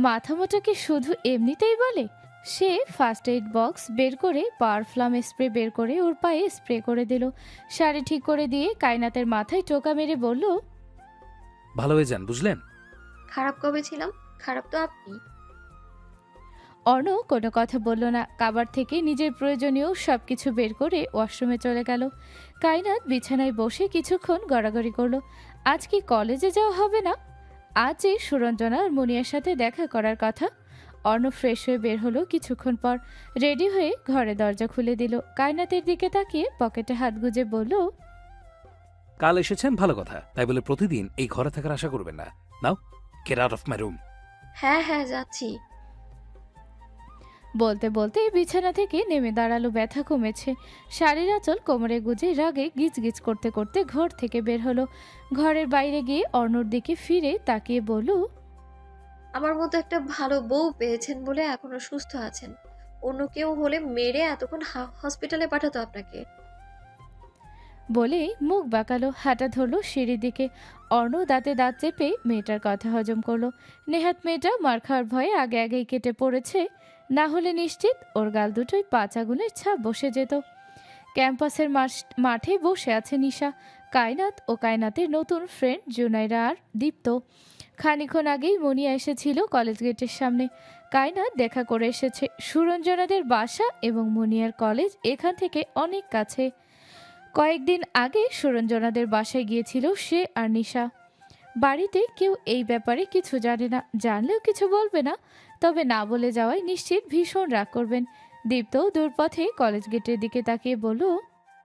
মাথা মোটাকে শুধু এমনিতেই বলে? সে ফার্স্ট এইড বক্স বের করে পাওয়ারফ্লাম স্প্রে বের করে ওর পায়ে স্প্রে করে দিল। শাড়ি ঠিক করে দিয়ে কায়নাতের মাথায় টোকা মেরে বলল, ভালো হয়ে যান, বুঝলেন? খারাপ কবে ছিলাম? খারাপ তো আপনি। অর্ণব কোনো কথা বলল না। কাবার থেকে নিজের প্রয়োজনীয় সবকিছু বের করে ওয়াশরুমে চলে গেল। কায়নাত বিছানায় বসে কিছুক্ষণ গড়াগড়ি করলো। আজ কি কলেজে যাওয়া হবে না? আজ যে সুরঞ্জনা আর মুনিয়ার সাথে দেখা করার কথা। অর্ণব ফ্রেশ হয়ে বের হলো কিছুক্ষণ পর। রেডি হয়ে ঘরে দরজা খুলে দিল। কায়নাতের দিকে তাকিয়ে পকেটে হাত গুজে বলল, কাল এসেছেন ভালো কথা, তাই বলে প্রতিদিন এই ঘরে থাকার আশা করবেন না। Now, get out of my room. হ্যাঁ হ্যাঁ যাচ্ছি। বলতে বলতে বিছানা থেকে নেমে দাঁড়ালো। ব্যথা কমেছে। শাড়ির আঁচল কোমরে গুজে রাগে গিজগিজ করতে করতে ঘর থেকে বের হলো। ঘরের বাইরে গিয়ে অর্ণর দিকে ফিরে তাকিয়ে বলল, আমার মতো একটা ভালো বউ পেয়েছেন বলে এখনো সুস্থ আছেন। অন্য কেউ হলে মেরে এতক্ষণ হসপিটালে পাঠাতো আপনাকে। বলেই মুখ বাঁকালো, হাঁটা ধরলো সিঁড়ির দিকে। অর্ণ দাঁতে দাঁত চেপে মেয়েটার কথা হজম করলো। নেহাত মেয়েটা মার খাওয়ার ভয়ে আগে আগেই কেটে পড়েছে, না হলে নিশ্চিত ওর গাল দুটোই 5 আগুনের ছাপ বসে যেত। ক্যাম্পাসের মাঠে বসে আছে নিশা, কায়নাত ও কায়নাতের নতুন ফ্রেন্ড জুনাইরা আর দীপ্ত। খানিক্ষণ আগেই মুনিয়া এসেছিল কলেজ গেটের সামনে। কায়নাত দেখা করে এসেছে। সুরঞ্জনাদের বাসা এবং মুনিয়ার কলেজ এখান থেকে অনেক কাছে। কয়েকদিন আগে সুরঞ্জনাদের বাসায় গিয়েছিল সে আর নিশা। বাড়িতে কেউ এই ব্যাপারে কিছু জানে না, জানলেও কিছু বলবে না। তবে না বলে যাওয়ায় নিশ্চিত ভীষণ রাগ করবেন। দীপ্ত দূরপথে কলেজ গেটের দিকে তাকিয়ে বলল,